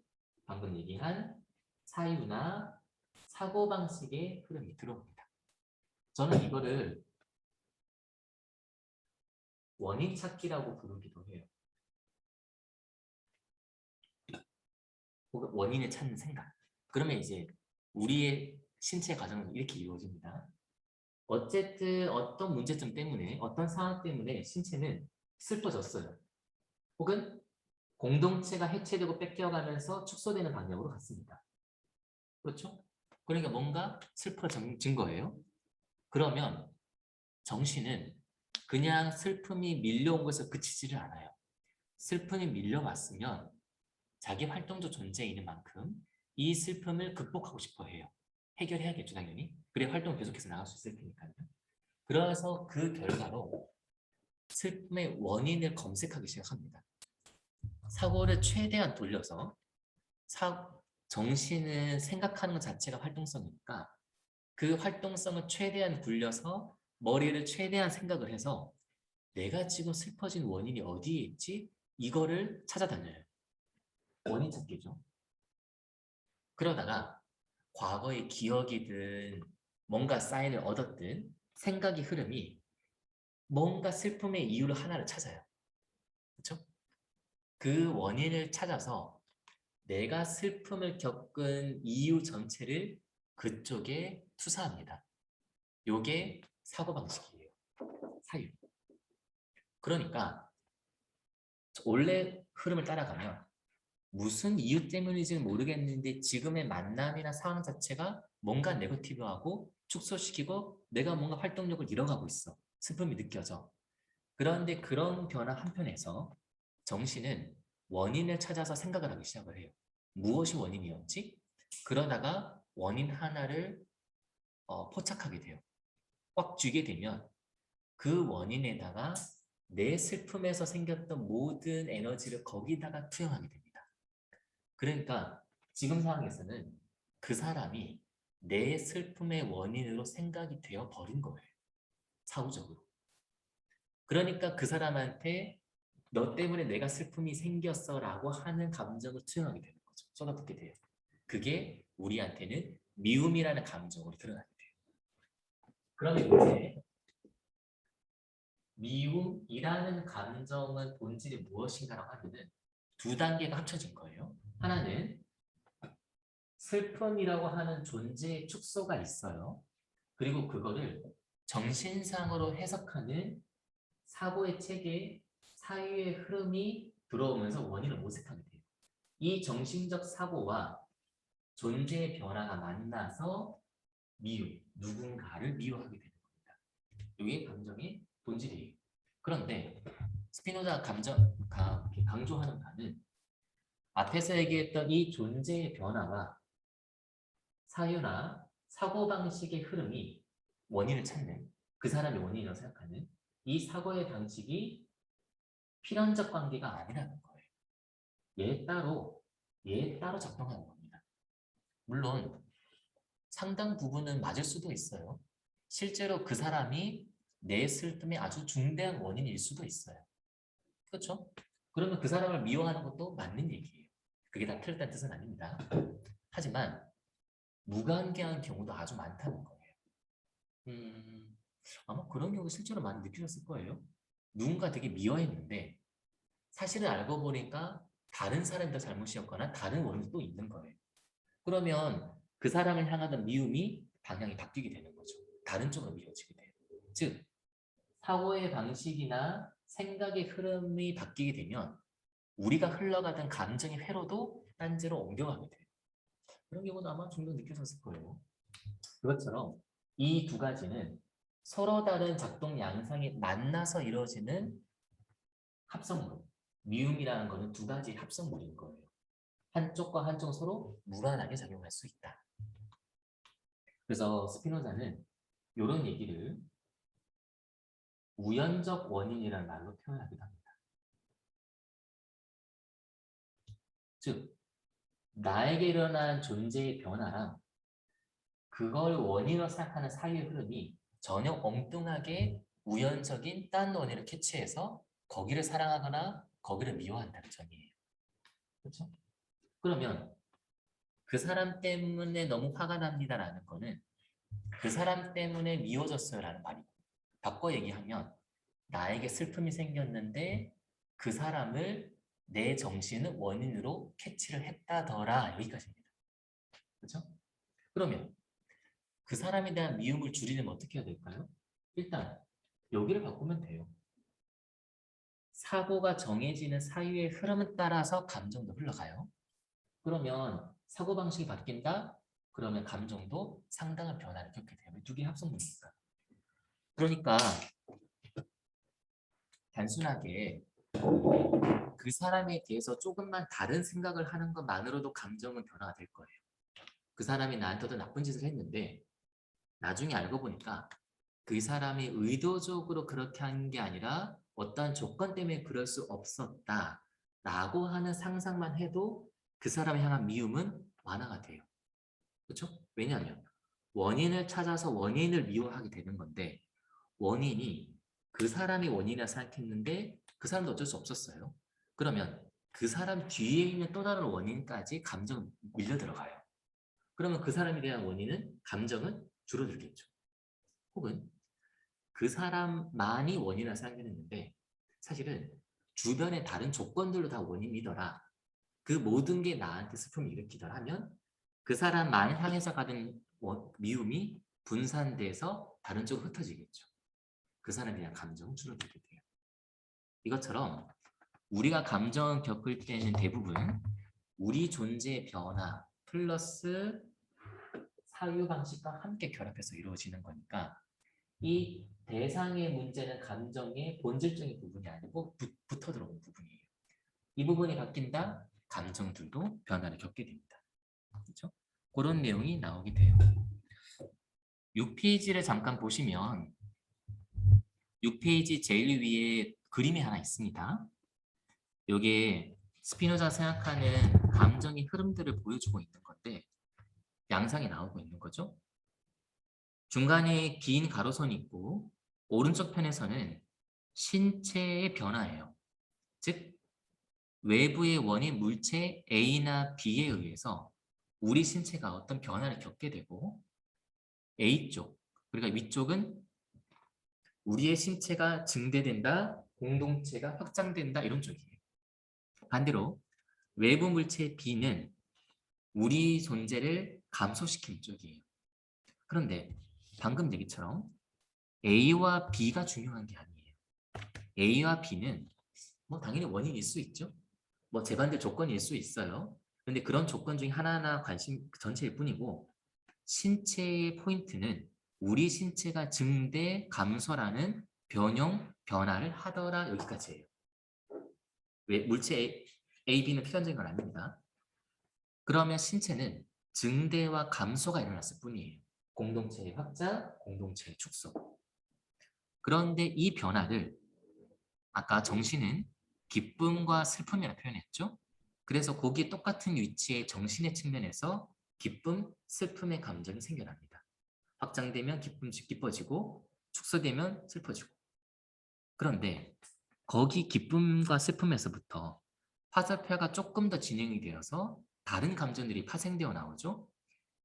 방금 얘기한 사유나 사고방식의 흐름이 들어옵니다. 저는 이거를 원인 찾기라고 부르기도 해요. 혹은 원인을 찾는 생각. 그러면 이제 우리의 신체 과정은 이렇게 이루어집니다. 어쨌든 어떤 문제점 때문에 어떤 상황 때문에 신체는 슬퍼졌어요. 혹은 공동체가 해체되고 뺏겨가면서 축소되는 방향으로 갔습니다. 그렇죠? 그러니까 뭔가 슬퍼진 거예요. 그러면 정신은 그냥 슬픔이 밀려온 것에 그치지를 않아요. 슬픔이 밀려왔으면 자기 활동적 존재인 만큼 이 슬픔을 극복하고 싶어 해요. 해결해야겠죠, 당연히. 그래 활동을 계속해서 나갈 수 있을 테니까요. 그래서 그 결과로 슬픔의 원인을 검색하기 시작합니다. 사고를 최대한 돌려서 정신은 생각하는 것 자체가 활동성이니까 그 활동성을 최대한 굴려서 머리를 최대한 생각을 해서 내가 지금 슬퍼진 원인이 어디에 있지? 이거를 찾아다녀요. 원인 찾기죠. 그러다가 과거의 기억이든 뭔가 사인을 얻었든 생각의 흐름이 뭔가 슬픔의 이유를 하나를 찾아요. 그렇죠? 그 원인을 찾아서 내가 슬픔을 겪은 이유 전체를 그쪽에 투사합니다. 요게 사고방식이에요. 사유. 그러니까 원래 흐름을 따라가면 무슨 이유 때문인지는 모르겠는데 지금의 만남이나 상황 자체가 뭔가 네거티브하고 축소시키고 내가 뭔가 활동력을 잃어가고 있어. 슬픔이 느껴져. 그런데 그런 변화 한편에서 정신은 원인을 찾아서 생각을 하기 시작을 해요. 무엇이 원인이었지? 그러다가 원인 하나를 포착하게 돼요. 꽉 쥐게 되면 그 원인에다가 내 슬픔에서 생겼던 모든 에너지를 거기다가 투영하게 됩니다. 그러니까 지금 상황에서는 그 사람이 내 슬픔의 원인으로 생각이 되어 버린 거예요. 사후적으로. 그러니까 그 사람한테 너 때문에 내가 슬픔이 생겼어 라고 하는 감정을 투영하게 되는 거죠. 쏟아붓게 돼요. 그게 우리한테는 미움이라는 감정으로 드러나게 돼요. 그러면 이제 미움이라는 감정은 본질이 무엇인가라고 하면은 두 단계가 합쳐진 거예요. 하나는 슬픔이라고 하는 존재의 축소가 있어요. 그리고 그거를 정신상으로 해석하는 사고의 체계, 사유의 흐름이 들어오면서 원인을 모색하게 돼요. 이 정신적 사고와 존재의 변화가 만나서 미움, 누군가를 미워하게 되는 겁니다. 이게 감정의 본질이에요. 그런데 스피노자 강조하는 바는 앞에서 얘기했던 이 존재의 변화와 사유나 사고방식의 흐름이 원인을 찾는 그 사람의 원인이라고 생각하는 이 사고의 방식이 필연적 관계가 아니라는 거예요. 얘 따로 작동하는 겁니다. 물론 상당 부분은 맞을 수도 있어요. 실제로 그 사람이 내 슬픔의 아주 중대한 원인일 수도 있어요. 그렇죠? 그러면 그 사람을 미워하는 것도 맞는 얘기예요. 그게 다 틀렸다는 뜻은 아닙니다. 하지만 무관계한 경우도 아주 많다는 거예요. 아마 그런 경우 실제로 많이 느끼셨을 거예요. 누군가 되게 미워했는데 사실을 알고 보니까 다른 사람의 잘못이었거나 다른 원인이 또 있는 거예요. 그러면 그 사람을 향하던 미움이 방향이 바뀌게 되는 거죠. 다른 쪽으로 미워지게 돼요. 즉 사고의 방식이나 생각의 흐름이 바뀌게 되면 우리가 흘러가던 감정의 회로도 딴지로 옮겨가게 돼요. 그런 경우도 아마 종종 느끼셨을 거예요. 그것처럼 이 두 가지는 서로 다른 작동 양상이 만나서 이루어지는 합성물. 미움이라는 것은 두 가지 합성물인 거예요. 한쪽과 한쪽 서로 무관하게 작용할 수 있다. 그래서 스피노자는 이런 얘기를 우연적 원인이라는 말로 표현하기도 합니다. 즉, 나에게 일어난 존재의 변화랑 그걸 원인으로 생각하는 사유의 흐름이 전혀 엉뚱하게 우연적인 딴 원인을 캐치해서 거기를 사랑하거나 거기를 미워한다는 점이에요. 그렇죠? 그러면 그 사람 때문에 너무 화가 납니다라는 거는 그 사람 때문에 미워졌어요라는 말이고 바꿔 얘기하면 나에게 슬픔이 생겼는데 그 사람을 내 정신은 원인으로 캐치를 했다더라 여기까지입니다. 그렇죠? 그러면 그 사람에 대한 미움을 줄이려면 어떻게 해야 될까요? 일단 여기를 바꾸면 돼요. 사고가 정해지는 사유의 흐름에 따라서 감정도 흘러가요. 그러면 사고방식이 바뀐다? 그러면 감정도 상당한 변화를 겪게 돼요. 두 개의 합성물이니까. 그러니까 단순하게 그 사람에 대해서 조금만 다른 생각을 하는 것만으로도 감정은 변화가 될 거예요. 그 사람이 나한테 어떤 나쁜 짓을 했는데 나중에 알고 보니까 그 사람이 의도적으로 그렇게 한 게 아니라 어떠한 조건 때문에 그럴 수 없었다라고 하는 상상만 해도 그 사람을 향한 미움은 완화가 돼요. 그렇죠? 왜냐하면 원인을 찾아서 원인을 미워하게 되는 건데 원인이 그 사람이 원인이라 생각했는데 그 사람도 어쩔 수 없었어요. 그러면 그 사람 뒤에 있는 또 다른 원인까지 감정이 밀려 들어가요. 그러면 그 사람에 대한 원인은 감정은 줄어들겠죠. 혹은 그 사람만이 원인이라 생각했는데 사실은 주변의 다른 조건들도 다 원인이더라. 그 모든 게 나한테 슬픔을 일으키더라 하면 그 사람만 향해서 가는 미움이 분산돼서 다른 쪽으로 흩어지겠죠. 그 사람에 대한 감정은 줄어들게 돼요. 이것처럼 우리가 감정을 겪을 때는 대부분 우리 존재의 변화 플러스 사유방식과 함께 결합해서 이루어지는 거니까 이 대상의 문제는 감정의 본질적인 부분이 아니고 붙어 들어오는 부분이에요. 이 부분이 바뀐다? 감정들도 변화를 겪게 됩니다. 그렇죠? 그런 내용이 나오게 돼요. 6페이지를 잠깐 보시면 6페이지 제일 위에 그림이 하나 있습니다. 이게 스피노자 생각하는 감정의 흐름들을 보여주고 있는 건데 양상이 나오고 있는 거죠. 중간에 긴 가로선이 있고 오른쪽 편에서는 신체의 변화예요. 즉 외부의 원인 물체 A나 B에 의해서 우리 신체가 어떤 변화를 겪게 되고 A쪽, 그러니까 위쪽은 우리의 신체가 증대된다, 공동체가 확장된다 이런 쪽이에요. 반대로 외부 물체 B는 우리 존재를 감소시키는 쪽이에요. 그런데 방금 얘기처럼 A와 B가 중요한 게 아니에요. A와 B는 뭐 당연히 원인일 수 있죠. 뭐 재반대 조건일 수 있어요. 그런데 그런 조건 중에 하나하나 관심 전체일 뿐이고 신체의 포인트는 우리 신체가 증대, 감소라는 변형, 변화를 하더라 여기까지예요. 왜 물체 A, B는 필연적인 건 아닙니다. 그러면 신체는 증대와 감소가 일어났을 뿐이에요. 공동체의 확장, 공동체의 축소. 그런데 이 변화를 아까 정신은 기쁨과 슬픔이라 표현했죠. 그래서 거기에 똑같은 위치의 정신의 측면에서 기쁨, 슬픔의 감정이 생겨납니다. 확장되면 기뻐지고 축소되면 슬퍼지고. 그런데 거기 기쁨과 슬픔에서부터 화살표가 조금 더 진행이 되어서 다른 감정들이 파생되어 나오죠.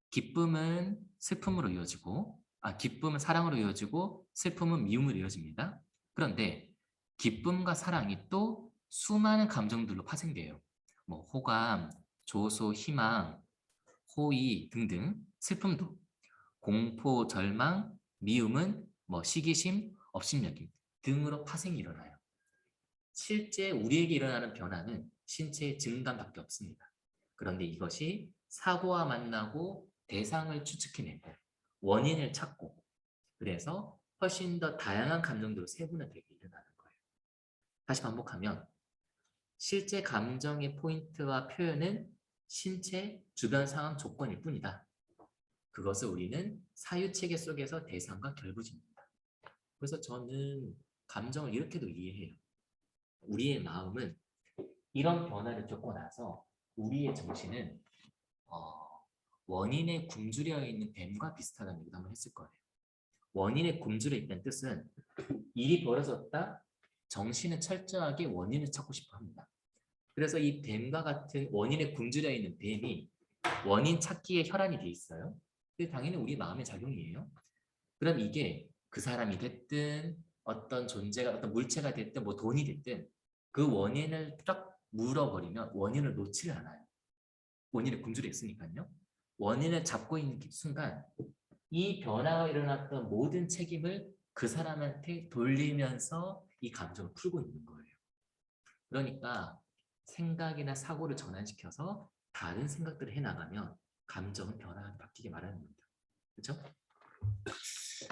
기쁨은 슬픔으로 이어지고, 기쁨은 사랑으로 이어지고, 슬픔은 미움으로 이어집니다. 그런데 기쁨과 사랑이 또 수많은 감정들로 파생돼요. 뭐 호감, 조소, 희망, 호의 등등. 슬픔도 공포, 절망, 미움은 뭐 시기심, 업신여김 등으로 파생이 일어나요. 실제 우리에게 일어나는 변화는 신체의 증감밖에 없습니다. 그런데 이것이 사고와 만나고 대상을 추측해내고 원인을 찾고 그래서 훨씬 더 다양한 감정들로 세분화되게 일어나는 거예요. 다시 반복하면 실제 감정의 포인트와 표현은 신체, 주변 상황 조건일 뿐이다. 그것을 우리는 사유체계 속에서 대상과 결부짓는다. 그래서 저는 감정을 이렇게도 이해해요. 우리의 마음은 이런 변화를 겪고 나서 우리의 정신은 원인에 굶주려 있는 뱀과 비슷하다는 얘기도 한번 했을 거예요. 원인에 굶주려 있다는 뜻은 일이 벌어졌다, 정신은 철저하게 원인을 찾고 싶어 합니다. 그래서 이 뱀과 같은 원인에 굶주려 있는 뱀이 원인 찾기에 혈안이 돼 있어요. 그게 당연히 우리 마음의 작용이에요. 그럼 이게 그 사람이 됐든 어떤 존재가 어떤 물체가 됐든 뭐 돈이 됐든 그 원인을 쫙 물어버리면 원인을 놓지를 않아요. 원인에 굶주려 있으니까요. 원인을 잡고 있는 순간 이 변화가 일어났던 모든 책임을 그 사람한테 돌리면서 이 감정을 풀고 있는 거예요. 그러니까 생각이나 사고를 전환시켜서 다른 생각들을 해나가면 감정은 변화가 바뀌게 마련인 겁니다. 그렇죠?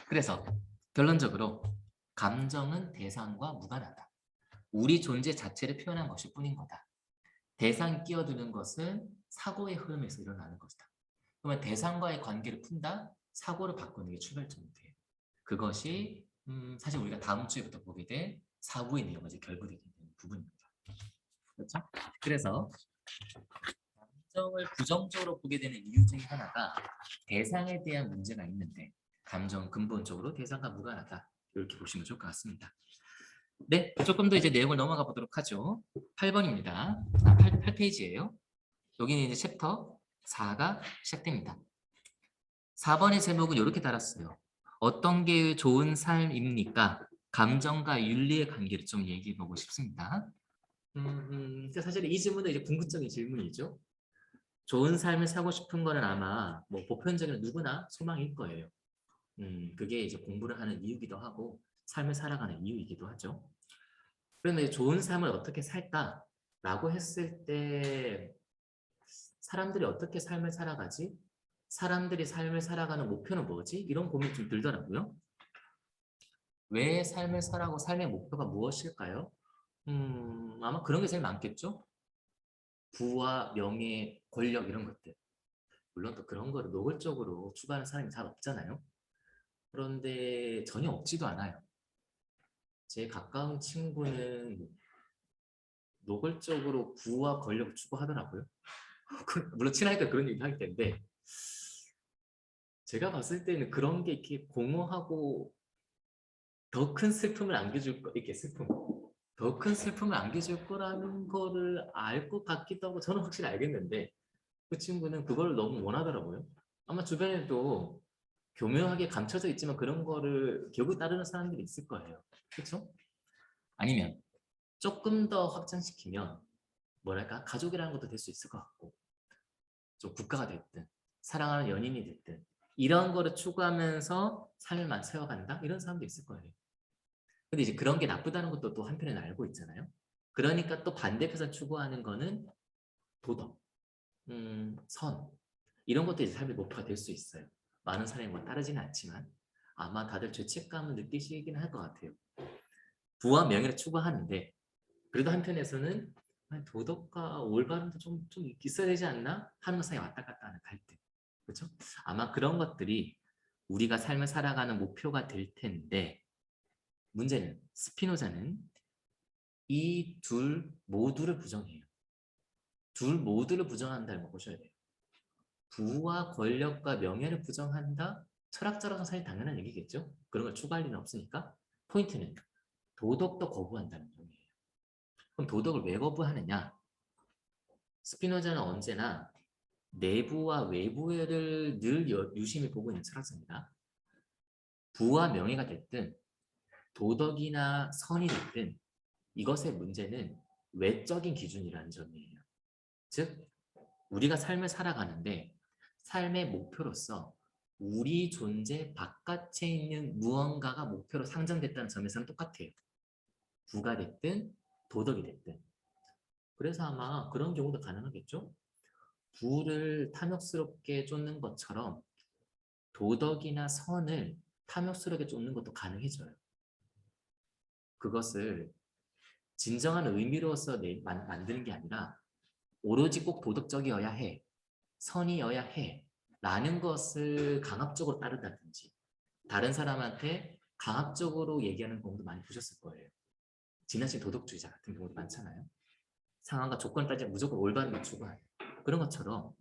그래서 결론적으로 감정은 대상과 무관하다. 우리 존재 자체를 표현한 것일 뿐인 거다. 대상이 끼어드는 것은 사고의 흐름에서 일어나는 것이다. 그러면 대상과의 관계를 푼다, 사고를 바꾸는 게 출발점이 돼요. 그것이 사실 우리가 다음 주에부터 보게 될 사부의 내용과 이제 결부되게 되는 부분입니다. 그렇죠? 그래서 감정을 부정적으로 보게 되는 이유 중에 하나가 대상에 대한 문제가 있는데 감정은 근본적으로 대상과 무관하다. 이렇게 보시면 좋을 것 같습니다. 네, 조금 더 이제 내용을 넘어가 보도록 하죠. 8번입니다. 8페이지예요. 여기는 이제 챕터 4가 시작됩니다. 4번의 제목은 이렇게 달았어요. 어떤 게 좋은 삶입니까? 감정과 윤리의 관계를 좀 얘기해 보고 싶습니다. 사실 이 질문은 이제 궁극적인 질문이죠. 좋은 삶을 살고 싶은 거는 아마 뭐 보편적인 누구나 소망일 거예요. 그게 이제 공부를 하는 이유기도 하고 삶을 살아가는 이유이기도 하죠. 그런데 좋은 삶을 어떻게 살까라고 했을 때 사람들이 어떻게 삶을 살아가지? 사람들이 삶을 살아가는 목표는 뭐지? 이런 고민이 좀 들더라고요. 왜 삶을 살아가고 삶의 목표가 무엇일까요? 아마 그런 게 제일 많겠죠? 부와 명예, 권력 이런 것들. 물론 또 그런 거를 노골적으로 추구하는 사람이 잘 없잖아요. 그런데 전혀 없지도 않아요. 제 가까운 친구는 노골적으로 부와 권력을 추구하더라고요. 물론 친하니까 그런 얘기 하기 때문에 제가 봤을 때는 그런 게 이렇게 공허하고 더 큰 슬픔을 안겨줄 거, 이렇게 슬픔. 더 큰 슬픔을 안겨줄 거라는 거를 알 것 같기도 하고 저는 확실히 알겠는데 그 친구는 그걸 너무 원하더라고요. 아마 주변에도 교묘하게 감춰져 있지만 그런 거를 결국 따르는 사람들이 있을 거예요. 그렇죠? 아니면 조금 더 확장시키면 뭐랄까 가족이라는 것도 될 수 있을 것 같고 좀 국가가 됐든 사랑하는 연인이 됐든 이런 거를 추구하면서 삶을 세워간다 이런 사람도 있을 거예요. 근데 이제 그런 게 나쁘다는 것도 또 한편에는 알고 있잖아요. 그러니까 또 반대편에서 추구하는 거는 도덕, 선 이런 것도 이제 삶의 목표가 될 수 있어요. 많은 사람이 뭐 따르지는 않지만 아마 다들 죄책감을 느끼시긴 할 것 같아요. 부와 명예를 추구하는데 그래도 한편에서는 도덕과 올바름도 좀 있어야 되지 않나 하는 사이에 왔다 갔다 하는 갈등. 그렇죠? 아마 그런 것들이 우리가 삶을 살아가는 목표가 될 텐데 문제는 스피노자는 이 둘 모두를 부정해요. 둘 모두를 부정한다는 걸 보셔야 돼요. 부와 권력과 명예를 부정한다? 철학자로서 사실 당연한 얘기겠죠? 그런 걸 추구할 리는 없으니까 포인트는 도덕도 거부한다는 점이에요. 그럼 도덕을 왜 거부하느냐? 스피노자는 언제나 내부와 외부를 늘 유심히 보고 있는 철학자입니다. 부와 명예가 됐든 도덕이나 선이 됐든 이것의 문제는 외적인 기준이라는 점이에요. 즉 우리가 삶을 살아가는데 삶의 목표로서 우리 존재 바깥에 있는 무언가가 목표로 상정됐다는 점에서는 똑같아요. 부가 됐든 도덕이 됐든. 그래서 아마 그런 경우도 가능하겠죠? 부를 탐욕스럽게 쫓는 것처럼 도덕이나 선을 탐욕스럽게 쫓는 것도 가능해져요. 그것을 진정한 의미로서 만드는 게 아니라 오로지 꼭 도덕적이어야 해, 선이어야 해 라는 것을 강압적으로 따른다든지 다른 사람한테 강압적으로 얘기하는 경우도 많이 보셨을 거예요. 지나친 도덕주의자 같은 경우도 많잖아요. 상황과 조건 따지면 무조건 올바른 걸 추구하는 그런 것처럼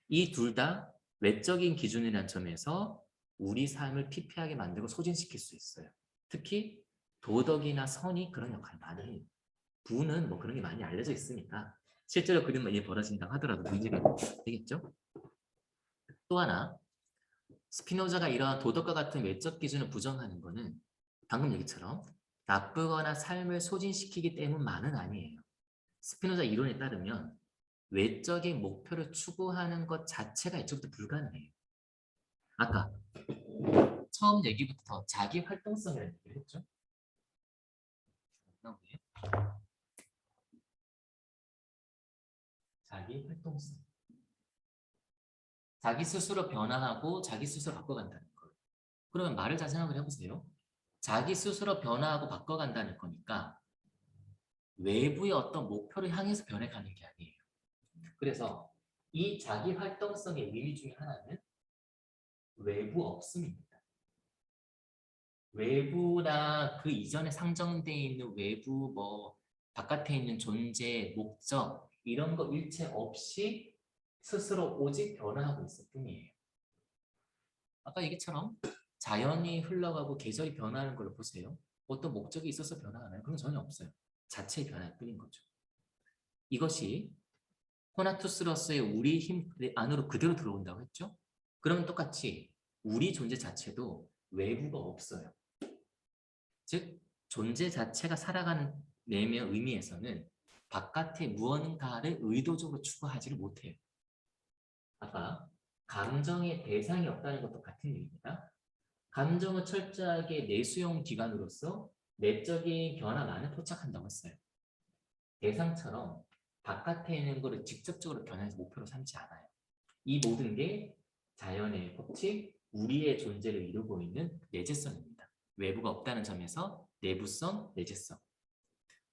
이 둘 다 외적인 기준이라는 점에서 우리 삶을 피폐하게 만들고 소진시킬 수 있어요. 특히 도덕이나 선이 그런 역할을 많이 해요. 부는 뭐 그런 게 많이 알려져 있으니까 실제로 그런 일이 벌어진다고 하더라도 문제가 되겠죠. 또 하나 스피노자가 이러한 도덕과 같은 외적 기준을 부정하는 것은 방금 얘기처럼 나쁘거나 삶을 소진시키기 때문만은 아니에요. 스피노자 이론에 따르면 외적인 목표를 추구하는 것 자체가 애초부터 불가능해요. 아까 처음 얘기부터 자기 활동성이라는 얘기를 했죠. 자기 활동성. 자기 스스로 변화하고 자기 스스로 바꿔간다는 거예요. 그러면 말을 잘 생각을 해보세요. 자기 스스로 변화하고 바꿔간다는 거니까 외부의 어떤 목표를 향해서 변해가는 게 아니에요. 그래서 이 자기 활동성의 의미 중에 하나는 외부 없음입니다. 외부나 그 이전에 상정되어 있는 외부 뭐 바깥에 있는 존재, 목적 이런 거 일체 없이 스스로 오직 변화하고 있을 뿐이에요. 아까 얘기처럼 자연이 흘러가고 계절이 변화하는 걸 보세요. 어떤 목적이 있어서 변화하나요? 그건 전혀 없어요. 자체의 변화일 뿐인 거죠. 이것이 호나투스로서의 우리 힘 안으로 그대로 들어온다고 했죠? 그러면 똑같이 우리 존재 자체도 외부가 없어요. 즉 존재 자체가 살아가는 내면 의미에서는 바깥에 무언가를 의도적으로 추구하지를 못해요. 아까 감정의 대상이 없다는 것도 같은 얘기입니다. 감정은 철저하게 내수용 기관으로서 내적인 변화만을 포착한다고 했어요. 대상처럼 바깥에 있는 것을 직접적으로 변화해서 목표로 삼지 않아요. 이 모든 게 자연의 법칙, 우리의 존재를 이루고 있는 내재성입니다. 외부가 없다는 점에서 내부성, 내재성.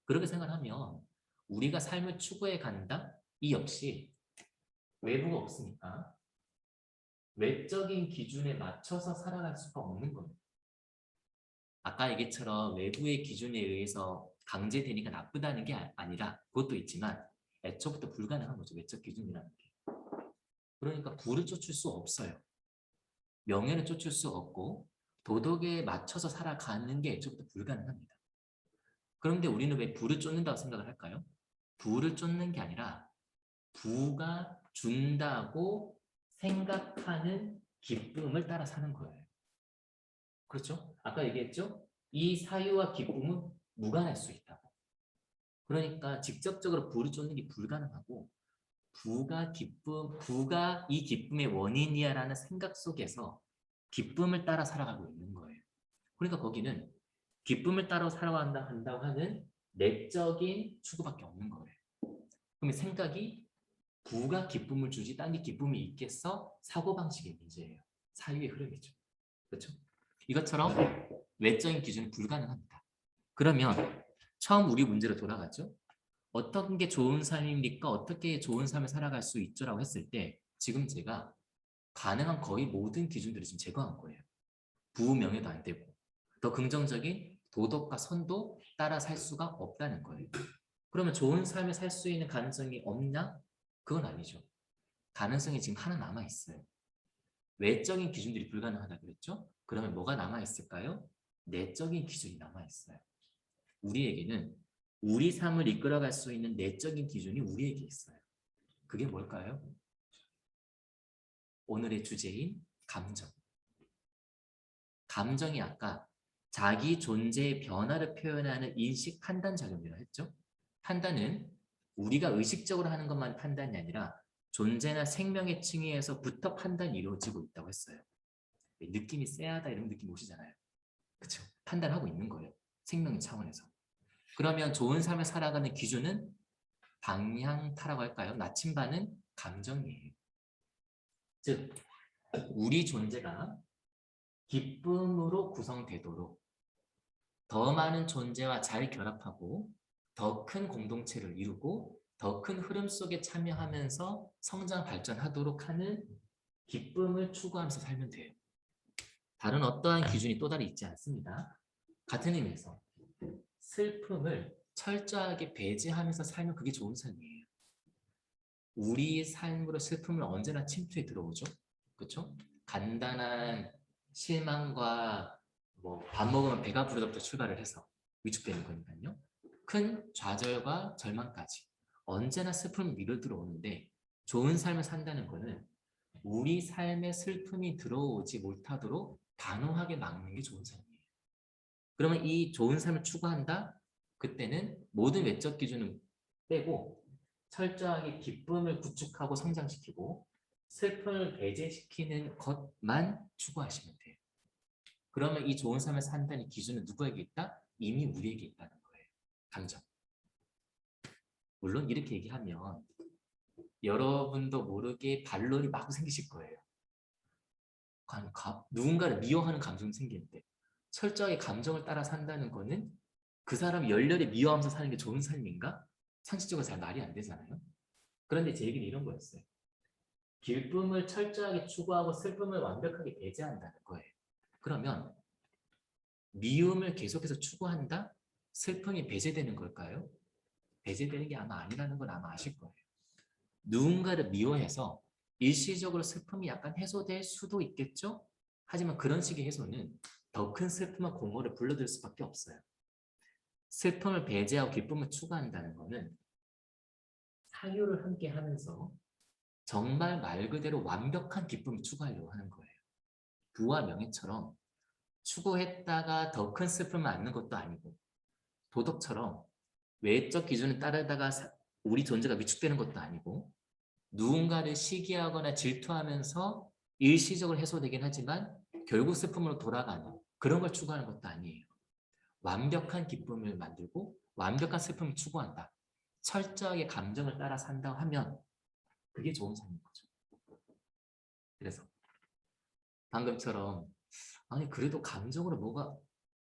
그렇게 생각하면 우리가 삶을 추구해 간다? 이 역시 외부가 없으니까 외적인 기준에 맞춰서 살아갈 수가 없는 겁니다. 아까 얘기처럼 외부의 기준에 의해서 강제되니까 나쁘다는 게 아니라 그것도 있지만 애초부터 불가능한 거죠. 외적 기준이라는 게. 그러니까 부를 쫓을 수 없어요. 명예를 쫓을 수 없고 도덕에 맞춰서 살아가는 게 애초부터 불가능합니다. 그런데 우리는 왜 부를 쫓는다고 생각을 할까요? 부를 쫓는 게 아니라 부가 준다고 생각하는 기쁨을 따라 사는 거예요. 그렇죠? 아까 얘기했죠? 이 사유와 기쁨은 무관할 수 있다고. 그러니까 직접적으로 부를 쫓는 게 불가능하고 부가 이 기쁨의 원인이야라는 생각 속에서 기쁨을 따라 살아가고 있는 거예요. 그러니까 거기는 기쁨을 따라 살아간다고 하는 내적인 추구밖에 없는 거예요. 그러면 생각이 부가 기쁨을 주지 딴 게 기쁨이 있겠어? 사고방식의 문제예요. 사유의 흐름이죠. 그렇죠? 이것처럼 외적인 기준은 불가능합니다. 그러면 처음 우리 문제로 돌아가죠. 어떤 게 좋은 삶입니까? 어떻게 좋은 삶을 살아갈 수 있죠라고 했을 때 지금 제가 가능한 거의 모든 기준들을 지금 제거한 거예요. 부명예도 안 되고 더 긍정적인 도덕과 선도 따라 살 수가 없다는 거예요. 그러면 좋은 삶을 살 수 있는 가능성이 없냐? 그건 아니죠. 가능성이 지금 하나 남아 있어요. 외적인 기준들이 불가능하다 그랬죠? 그러면 뭐가 남아 있을까요? 내적인 기준이 남아 있어요. 우리에게는 우리 삶을 이끌어갈 수 있는 내적인 기준이 우리에게 있어요. 그게 뭘까요? 오늘의 주제인 감정. 감정이 아까 자기 존재의 변화를 표현하는 인식 판단 작용이라고 했죠. 판단은 우리가 의식적으로 하는 것만 판단이 아니라 존재나 생명의 층위에서부터 판단이 이루어지고 있다고 했어요. 느낌이 쎄하다 이런 느낌 오시잖아요. 그렇죠? 판단하고 있는 거예요. 생명 차원에서. 그러면 좋은 삶을 살아가는 기준은 방향타라고 할까요? 나침반은 감정이에요. 즉 우리 존재가 기쁨으로 구성되도록 더 많은 존재와 잘 결합하고 더 큰 공동체를 이루고 더 큰 흐름 속에 참여하면서 성장 발전하도록 하는 기쁨을 추구하면서 살면 돼요. 다른 어떠한 기준이 또 다른 있지 않습니다. 같은 의미에서 슬픔을 철저하게 배제하면서 살면 그게 좋은 삶이에요. 우리의 삶으로 슬픔을 언제나 침투해 들어오죠. 그렇죠? 간단한 실망과 뭐 밥 먹으면 배가 부르다부터 출발을 해서 위축되는 거니까요. 큰 좌절과 절망까지 언제나 슬픔이 밀어 들어오는데 좋은 삶을 산다는 거는 우리 삶에 슬픔이 들어오지 못하도록 단호하게 막는 게 좋은 삶이에요. 그러면 이 좋은 삶을 추구한다? 그때는 모든 외적 기준은 빼고 철저하게 기쁨을 구축하고 성장시키고 슬픔을 배제시키는 것만 추구하시면 돼요. 그러면 이 좋은 삶을 산다는 기준은 누구에게 있다? 이미 우리에게 있다는 거예요. 감정. 물론 이렇게 얘기하면 여러분도 모르게 반론이 막 생기실 거예요. 누군가를 미워하는 감정이 생기는데 철저하게 감정을 따라 산다는 거는 그 사람이 열렬히 미워하면서 사는 게 좋은 삶인가? 상식적으로 잘 말이 안 되잖아요. 그런데 제 얘기는 이런 거였어요. 기쁨을 철저하게 추구하고 슬픔을 완벽하게 배제한다는 거예요. 그러면 미움을 계속해서 추구한다? 슬픔이 배제되는 걸까요? 배제되는 게 아마 아니라는 건 아마 아실 거예요. 누군가를 미워해서 일시적으로 슬픔이 약간 해소될 수도 있겠죠? 하지만 그런 식의 해소는 더 큰 슬픔과 공허를 불러들일 수밖에 없어요. 슬픔을 배제하고 기쁨을 추구한다는 것은 사유를 함께 하면서 정말 말 그대로 완벽한 기쁨을 추구하려고 하는 거예요. 부와 명예처럼 추구했다가 더 큰 슬픔을 안는 것도 아니고 도덕처럼 외적 기준을 따르다가 우리 존재가 위축되는 것도 아니고 누군가를 시기하거나 질투하면서 일시적으로 해소되긴 하지만 결국 슬픔으로 돌아가는 그런 걸 추구하는 것도 아니에요. 완벽한 기쁨을 만들고 완벽한 슬픔을 추구한다. 철저하게 감정을 따라 산다고 하면 그게 좋은 삶인 거죠. 그래서 방금처럼 아니 그래도 감정으로 뭐가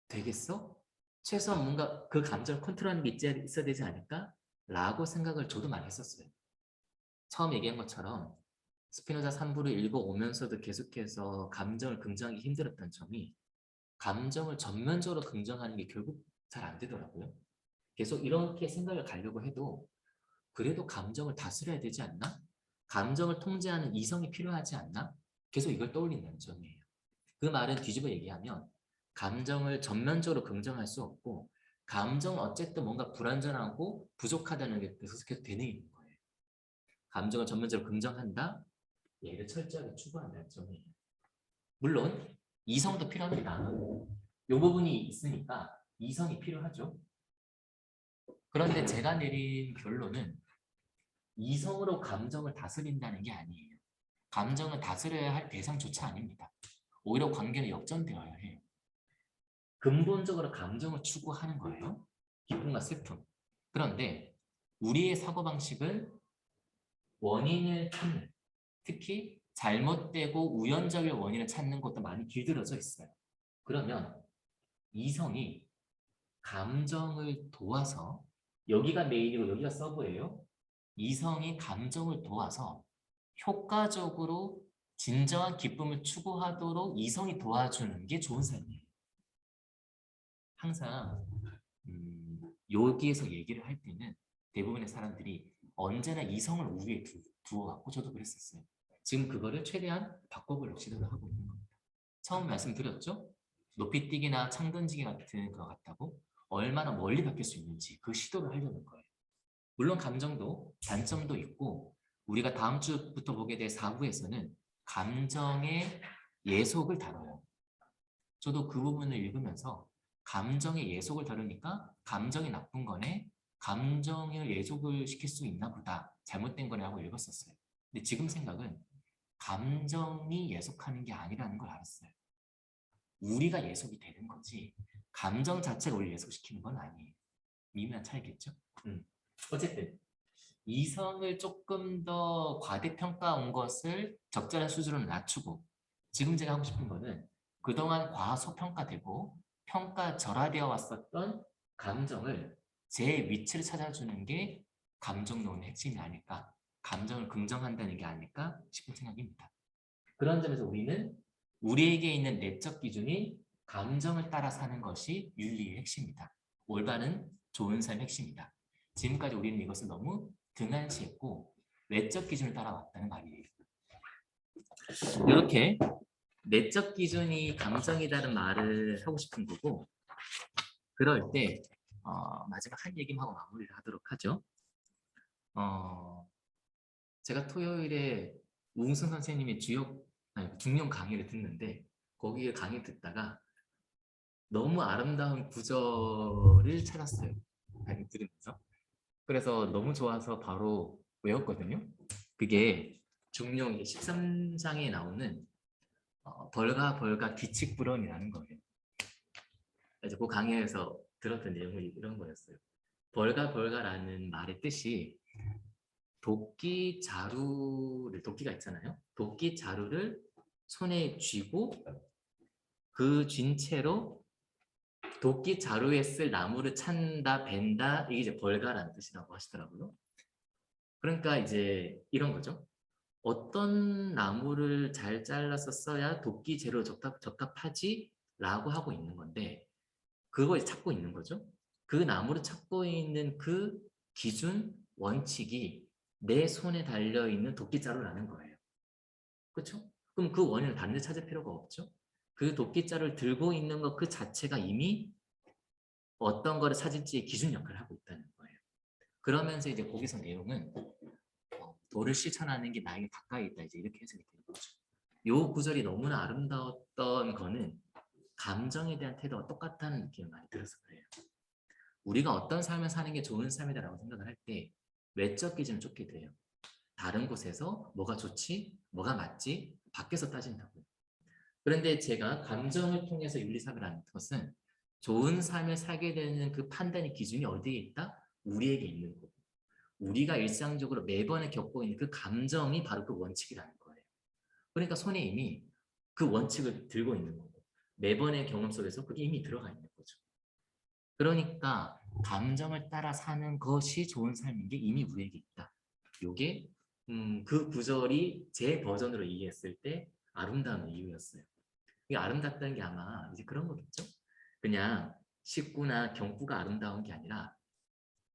되겠어? 최소한 뭔가 그 감정을 컨트롤하는 게 있어야 되지 않을까? 라고 생각을 저도 많이 했었어요. 처음 얘기한 것처럼 스피노자 3부를 읽어오면서도 계속해서 감정을 긍정하기 힘들었던 점이 감정을 전면적으로 긍정하는 게 결국 잘 안 되더라고요. 계속 이렇게 생각을 가려고 해도 그래도 감정을 다스려야 되지 않나? 감정을 통제하는 이성이 필요하지 않나? 계속 이걸 떠올린다는 점이에요. 그 말은 뒤집어 얘기하면 감정을 전면적으로 긍정할 수 없고 감정은 어쨌든 뭔가 불완전하고 부족하다는 게 계속 되뇌이는 거예요. 감정을 전면적으로 긍정한다? 얘를 철저하게 추구한다는 점이에요. 물론 이성도 필요합니다. 이 부분이 있으니까 이성이 필요하죠. 그런데 제가 내린 결론은 이성으로 감정을 다스린다는 게 아니에요. 감정을 다스려야 할 대상조차 아닙니다. 오히려 관계는 역전되어야 해요. 근본적으로 감정을 추구하는 거예요. 기쁨과 슬픔. 그런데 우리의 사고방식은 원인을 찾는, 특히 잘못되고 우연적인 원인을 찾는 것도 많이 길들여져 있어요. 그러면 이성이 감정을 도와서 여기가 메인이고 여기가 서브예요. 이성이 감정을 도와서 효과적으로 진정한 기쁨을 추구하도록 이성이 도와주는 게 좋은 삶이에요. 항상 여기에서 얘기를 할 때는 대부분의 사람들이 언제나 이성을 우위에 두어왔고 저도 그랬었어요. 지금 그거를 최대한 바꿔보려고 시도를 하고 있는 겁니다. 처음 말씀드렸죠? 높이뛰기나 창 던지기 같은 거 같다고 얼마나 멀리 바뀔 수 있는지 그 시도를 하려는 거예요. 물론 감정도 단점도 있고 우리가 다음 주부터 보게 될 4부에서는 감정의 예속을 다뤄요. 저도 그 부분을 읽으면서 감정의 예속을 다루니까 감정이 나쁜 거네. 감정을 예속을 시킬 수 있나 보다. 잘못된 거네 하고 읽었었어요. 근데 지금 생각은 감정이 예속하는 게 아니라는 걸 알았어요. 우리가 예속이 되는 거지 감정 자체가 우리를 예속시키는 건 아니에요. 미묘한 차이겠죠? 어쨌든 이성을 조금 더 과대평가한 것을 적절한 수준으로 낮추고 지금 제가 하고 싶은 거는 그동안 과소평가되고 평가절하되어 왔었던 감정을 제 위치를 찾아주는 게 감정론의 핵심이 아닐까 감정을 긍정한다는 게 아닐까 싶은 생각입니다. 그런 점에서 우리는 우리에게 있는 내적 기준이 감정을 따라 사는 것이 윤리의 핵심이다. 올바른 좋은 삶의 핵심이다. 지금까지 우리는 이것을 너무 등한시했고 외적 기준을 따라왔다는 말이에요. 이렇게 내적 기준이 감정이라는 말을 하고 싶은 거고 그럴 때 마지막 한 얘기만 하고 마무리를 하도록 하죠. 제가 토요일에 우웅순 선생님의 중용 강의를 듣는데 거기에 강의 듣다가 너무 아름다운 구절을 찾았어요. 강의 들으면서. 그래서 너무 좋아서 바로 외웠거든요. 그게 중용 13장에 나오는 벌가 벌가 기칙불언이라는 거예요. 그래서 그 강의에서 들었던 내용이 이런 거였어요. 벌가 벌가라는 말의 뜻이 도끼 자루를 도끼가 있잖아요. 도끼 자루를 손에 쥐고 그 쥔 채로 도끼 자루에 쓸 나무를 찬다, 벤다 이게 이제 벌가라는 뜻이라고 하시더라고요. 그러니까 이제 이런 거죠. 어떤 나무를 잘 잘라서 써야 도끼 재료 적합하지? 라고 하고 있는 건데 그걸 찾고 있는 거죠. 그 나무를 찾고 있는 그 기준, 원칙이 내 손에 달려있는 도끼자루를 아는 거예요. 그렇죠? 그럼 그 원인을 다른 데 찾을 필요가 없죠. 그 도끼자루를 들고 있는 것 그 자체가 이미 어떤 거를 찾을지의 기준 역할을 하고 있다는 거예요. 그러면서 이제 거기서 내용은 도를 실천하는 게 나에게 가까이 있다. 이제 이렇게 해석이 되는 거죠. 요 구절이 너무나 아름다웠던 거는 감정에 대한 태도가 똑같다는 느낌을 많이 들어서 그래요. 우리가 어떤 삶을 사는 게 좋은 삶이다라고 생각을 할 때 외적 기준을 쫓게 돼요. 다른 곳에서 뭐가 좋지, 뭐가 맞지, 밖에서 따진다고요. 그런데 제가 감정을 통해서 윤리사고를 하는 것은 좋은 삶을 살게 되는 그 판단의 기준이 어디에 있다? 우리에게 있는 거고. 우리가 일상적으로 매번에 겪고 있는 그 감정이 바로 그 원칙이라는 거예요. 그러니까 손에 이미 그 원칙을 들고 있는 거고 매번의 경험 속에서 그게 이미 들어가 있는 거죠. 그러니까 감정을 따라 사는 것이 좋은 삶인 게 이미 우리에게 있다. 요게 그 구절이 제 버전으로 이해했을 때 아름다운 이유였어요. 이게 아름답다는 게 아마 이제 그런 거겠죠. 그냥 식구나 경구가 아름다운 게 아니라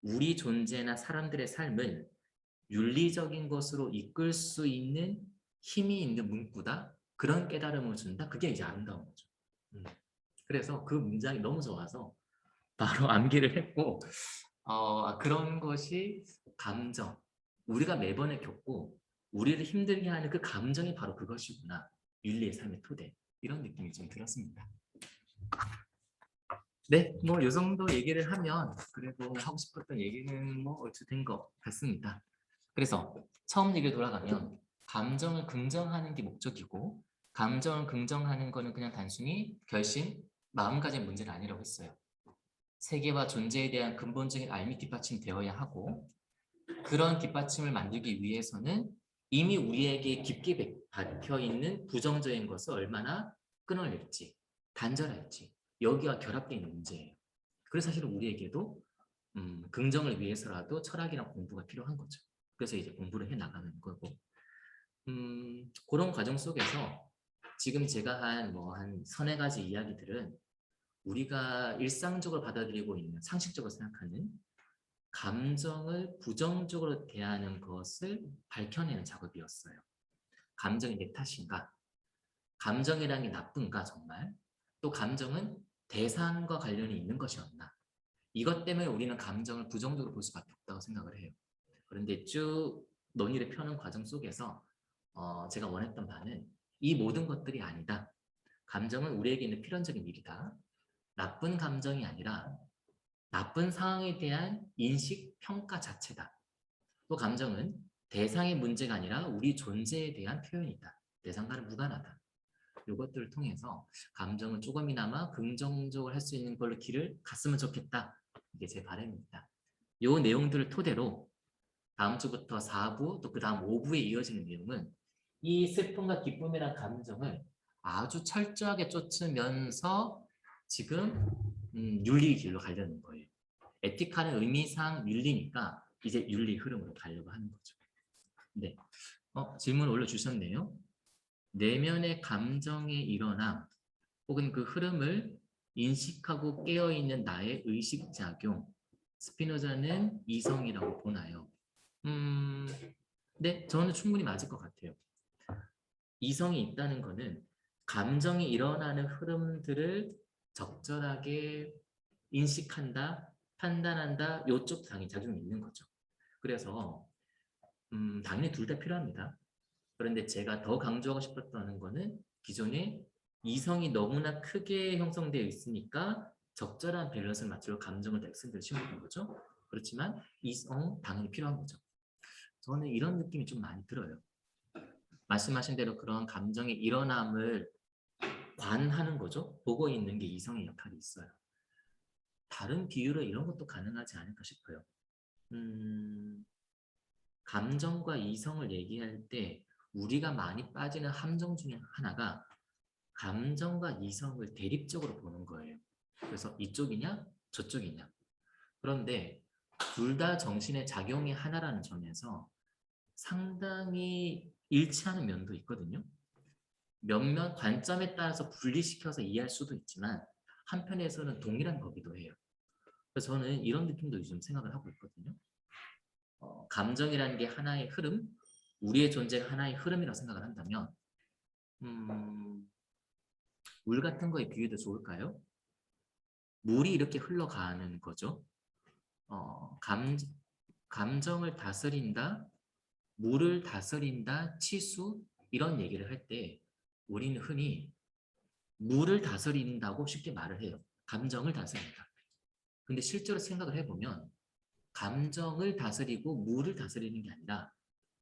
우리 존재나 사람들의 삶을 윤리적인 것으로 이끌 수 있는 힘이 있는 문구다. 그런 깨달음을 준다. 그게 이제 아름다운 거죠. 그래서 그 문장이 너무 좋아서 바로 암기를 했고 그런 것이 감정. 우리가 매번에 겪고 우리를 힘들게 하는 그 감정이 바로 그것이구나. 윤리의 삶의 토대. 이런 느낌이 좀 들었습니다. 네, 뭐 요 정도 얘기를 하면 그래도 하고 싶었던 얘기는 뭐 얼추 된 것 같습니다. 그래서 처음 얘기를 돌아가면 감정을 긍정하는 게 목적이고 감정을 긍정하는 거는 그냥 단순히 결심, 마음가짐 문제는 아니라고 했어요. 세계와 존재에 대한 근본적인 알미 뒷받침되어야 하고 그런 뒷받침을 만들기 위해서는 이미 우리에게 깊게 박혀 있는 부정적인 것을 얼마나 끊어낼지, 단절할지 여기와 결합되어 있는 문제예요. 그래서 사실은 우리에게도 긍정을 위해서라도 철학이나 공부가 필요한 거죠. 그래서 이제 공부를 해 나가는 거고 그런 과정 속에서 지금 제가 한 서너 가지 이야기들은 우리가 일상적으로 받아들이고 있는 상식적으로 생각하는 감정을 부정적으로 대하는 것을 밝혀내는 작업이었어요. 감정이 내 탓인가? 감정이라는 게 나쁜가 정말? 또 감정은 대상과 관련이 있는 것이었나? 이것 때문에 우리는 감정을 부정적으로 볼 수밖에 없다고 생각을 해요. 그런데 쭉 논의를 펴는 과정 속에서 제가 원했던 바는 이 모든 것들이 아니다. 감정은 우리에게 있는 필연적인 일이다. 나쁜 감정이 아니라 나쁜 상황에 대한 인식, 평가 자체다. 또 감정은 대상의 문제가 아니라 우리 존재에 대한 표현이다. 대상과는 무관하다. 이것들을 통해서 감정을 조금이나마 긍정적으로 할 수 있는 걸로 길을 갔으면 좋겠다. 이게 제 바람입니다. 이 내용들을 토대로 다음 주부터 4부 또 그 다음 5부에 이어지는 내용은 이 슬픔과 기쁨이란 감정을 아주 철저하게 쫓으면서 지금 윤리 길로 가려는 거예요. 에티카는 의미상 윤리니까 이제 윤리 흐름으로 가려고 하는 거죠. 네. 질문 올려주셨네요. 내면의 감정의 일어남 혹은 그 흐름을 인식하고 깨어있는 나의 의식작용 스피노자는 이성이라고 보나요? 네, 저는 충분히 맞을 것 같아요. 이성이 있다는 것은 감정이 일어나는 흐름들을 적절하게 인식한다, 판단한다, 요쪽 당이 작용이 있는 거죠. 그래서 당연히 둘 다 필요합니다. 그런데 제가 더 강조하고 싶었던 거는 기존에 이성이 너무나 크게 형성되어 있으니까 적절한 밸런스를 맞추려 감정을 넥슨들 심었던 거죠. 그렇지만 이성 당연히 필요한 거죠. 저는 이런 느낌이 좀 많이 들어요. 말씀하신 대로 그런 감정의 일어남을 관하는 거죠. 보고 있는 게 이성의 역할이 있어요. 다른 비유로 이런 것도 가능하지 않을까 싶어요. 감정과 이성을 얘기할 때 우리가 많이 빠지는 함정 중에 하나가 감정과 이성을 대립적으로 보는 거예요. 그래서 이쪽이냐 저쪽이냐. 그런데 둘 다 정신의 작용이 하나라는 점에서 상당히 일치하는 면도 있거든요. 몇몇 관점에 따라서 분리시켜서 이해할 수도 있지만 한편에서는 동일한 거기도 해요. 그래서 저는 이런 느낌도 요즘 생각을 하고 있거든요. 감정이라는 게 하나의 흐름, 우리의 존재가 하나의 흐름이라고 생각을 한다면 물 같은 거에 비유도 좋을까요? 물이 이렇게 흘러가는 거죠. 감정을 다스린다, 물을 다스린다, 치수 이런 얘기를 할 때 우리는 흔히 물을 다스린다고 쉽게 말을 해요. 감정을 다스린다. 근데 실제로 생각을 해보면 감정을 다스리고 물을 다스리는 게 아니라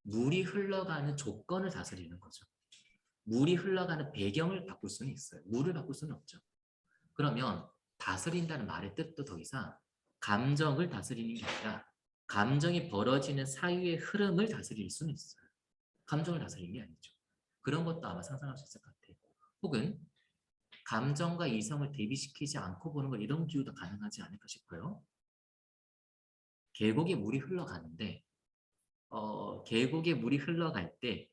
물이 흘러가는 조건을 다스리는 거죠. 물이 흘러가는 배경을 바꿀 수는 있어요. 물을 바꿀 수는 없죠. 그러면 다스린다는 말의 뜻도 더 이상 감정을 다스리는 게 아니라 감정이 벌어지는 사유의 흐름을 다스릴 수는 있어요. 감정을 다스리는 게 아니죠. 그런 것도 아마 상상할 수 있을 것 같아요. 혹은 감정과 이성을 대비시키지 않고 보는 걸 이런 비유도 가능하지 않을까 싶어요. 계곡에 물이 흘러가는데 계곡에 물이 흘러갈 때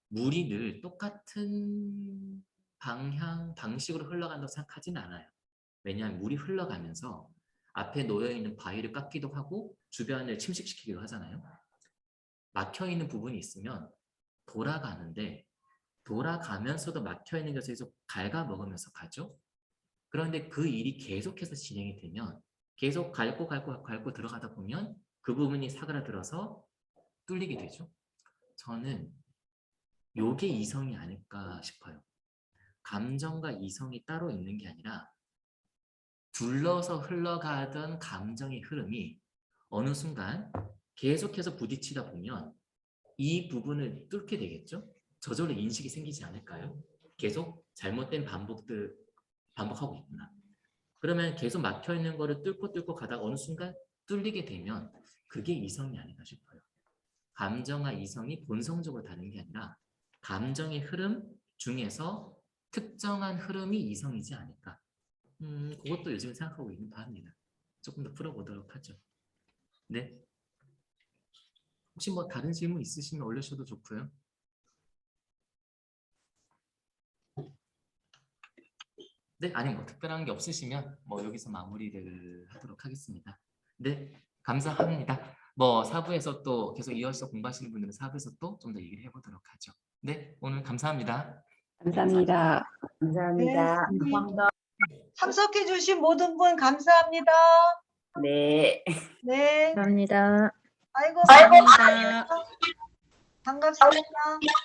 물이 늘 똑같은 방식으로 흘러간다고 생각하지는 않아요. 왜냐하면 물이 흘러가면서 앞에 놓여있는 바위를 깎기도 하고 주변을 침식시키기도 하잖아요. 막혀있는 부분이 있으면 돌아가는데 돌아가면서도 막혀있는 것을 계속 갉아먹으면서 가죠. 그런데 그 일이 계속해서 진행이 되면 계속 갉고 들어가다 보면 그 부분이 사그라들어서 뚫리게 되죠. 저는 요게 이성이 아닐까 싶어요. 감정과 이성이 따로 있는 게 아니라 둘러서 흘러가던 감정의 흐름이 어느 순간 계속해서 부딪히다 보면 이 부분을 뚫게 되겠죠? 저절로 인식이 생기지 않을까요? 계속 잘못된 반복하고 있구나. 그러면 계속 막혀있는 거를 뚫고 가다가 어느 순간 뚫리게 되면 그게 이성이 아닌가 싶어요. 감정과 이성이 본성적으로 다른 게 아니라 감정의 흐름 중에서 특정한 흐름이 이성이지 않을까. 그것도 요즘 생각하고 있는 바입니다. 조금 더 풀어보도록 하죠. 네. 혹시 뭐 다른 질문 있으시면 올려주셔도 좋고요. 네, 아니 뭐 특별한 게 없으시면 뭐 여기서 마무리를 하도록 하겠습니다. 네, 감사합니다. 뭐 4부에서 또 계속 이어서 공부하시는 분들은 4부에서 또 좀 더 얘기를 해보도록 하죠. 네, 오늘 감사합니다. 감사합니다. 감사합니다. 감사합니다. 참석해 주신 모든 분 감사합니다. 네. 네. 감사합니다. 아이고 감사합니다. 반갑습니다.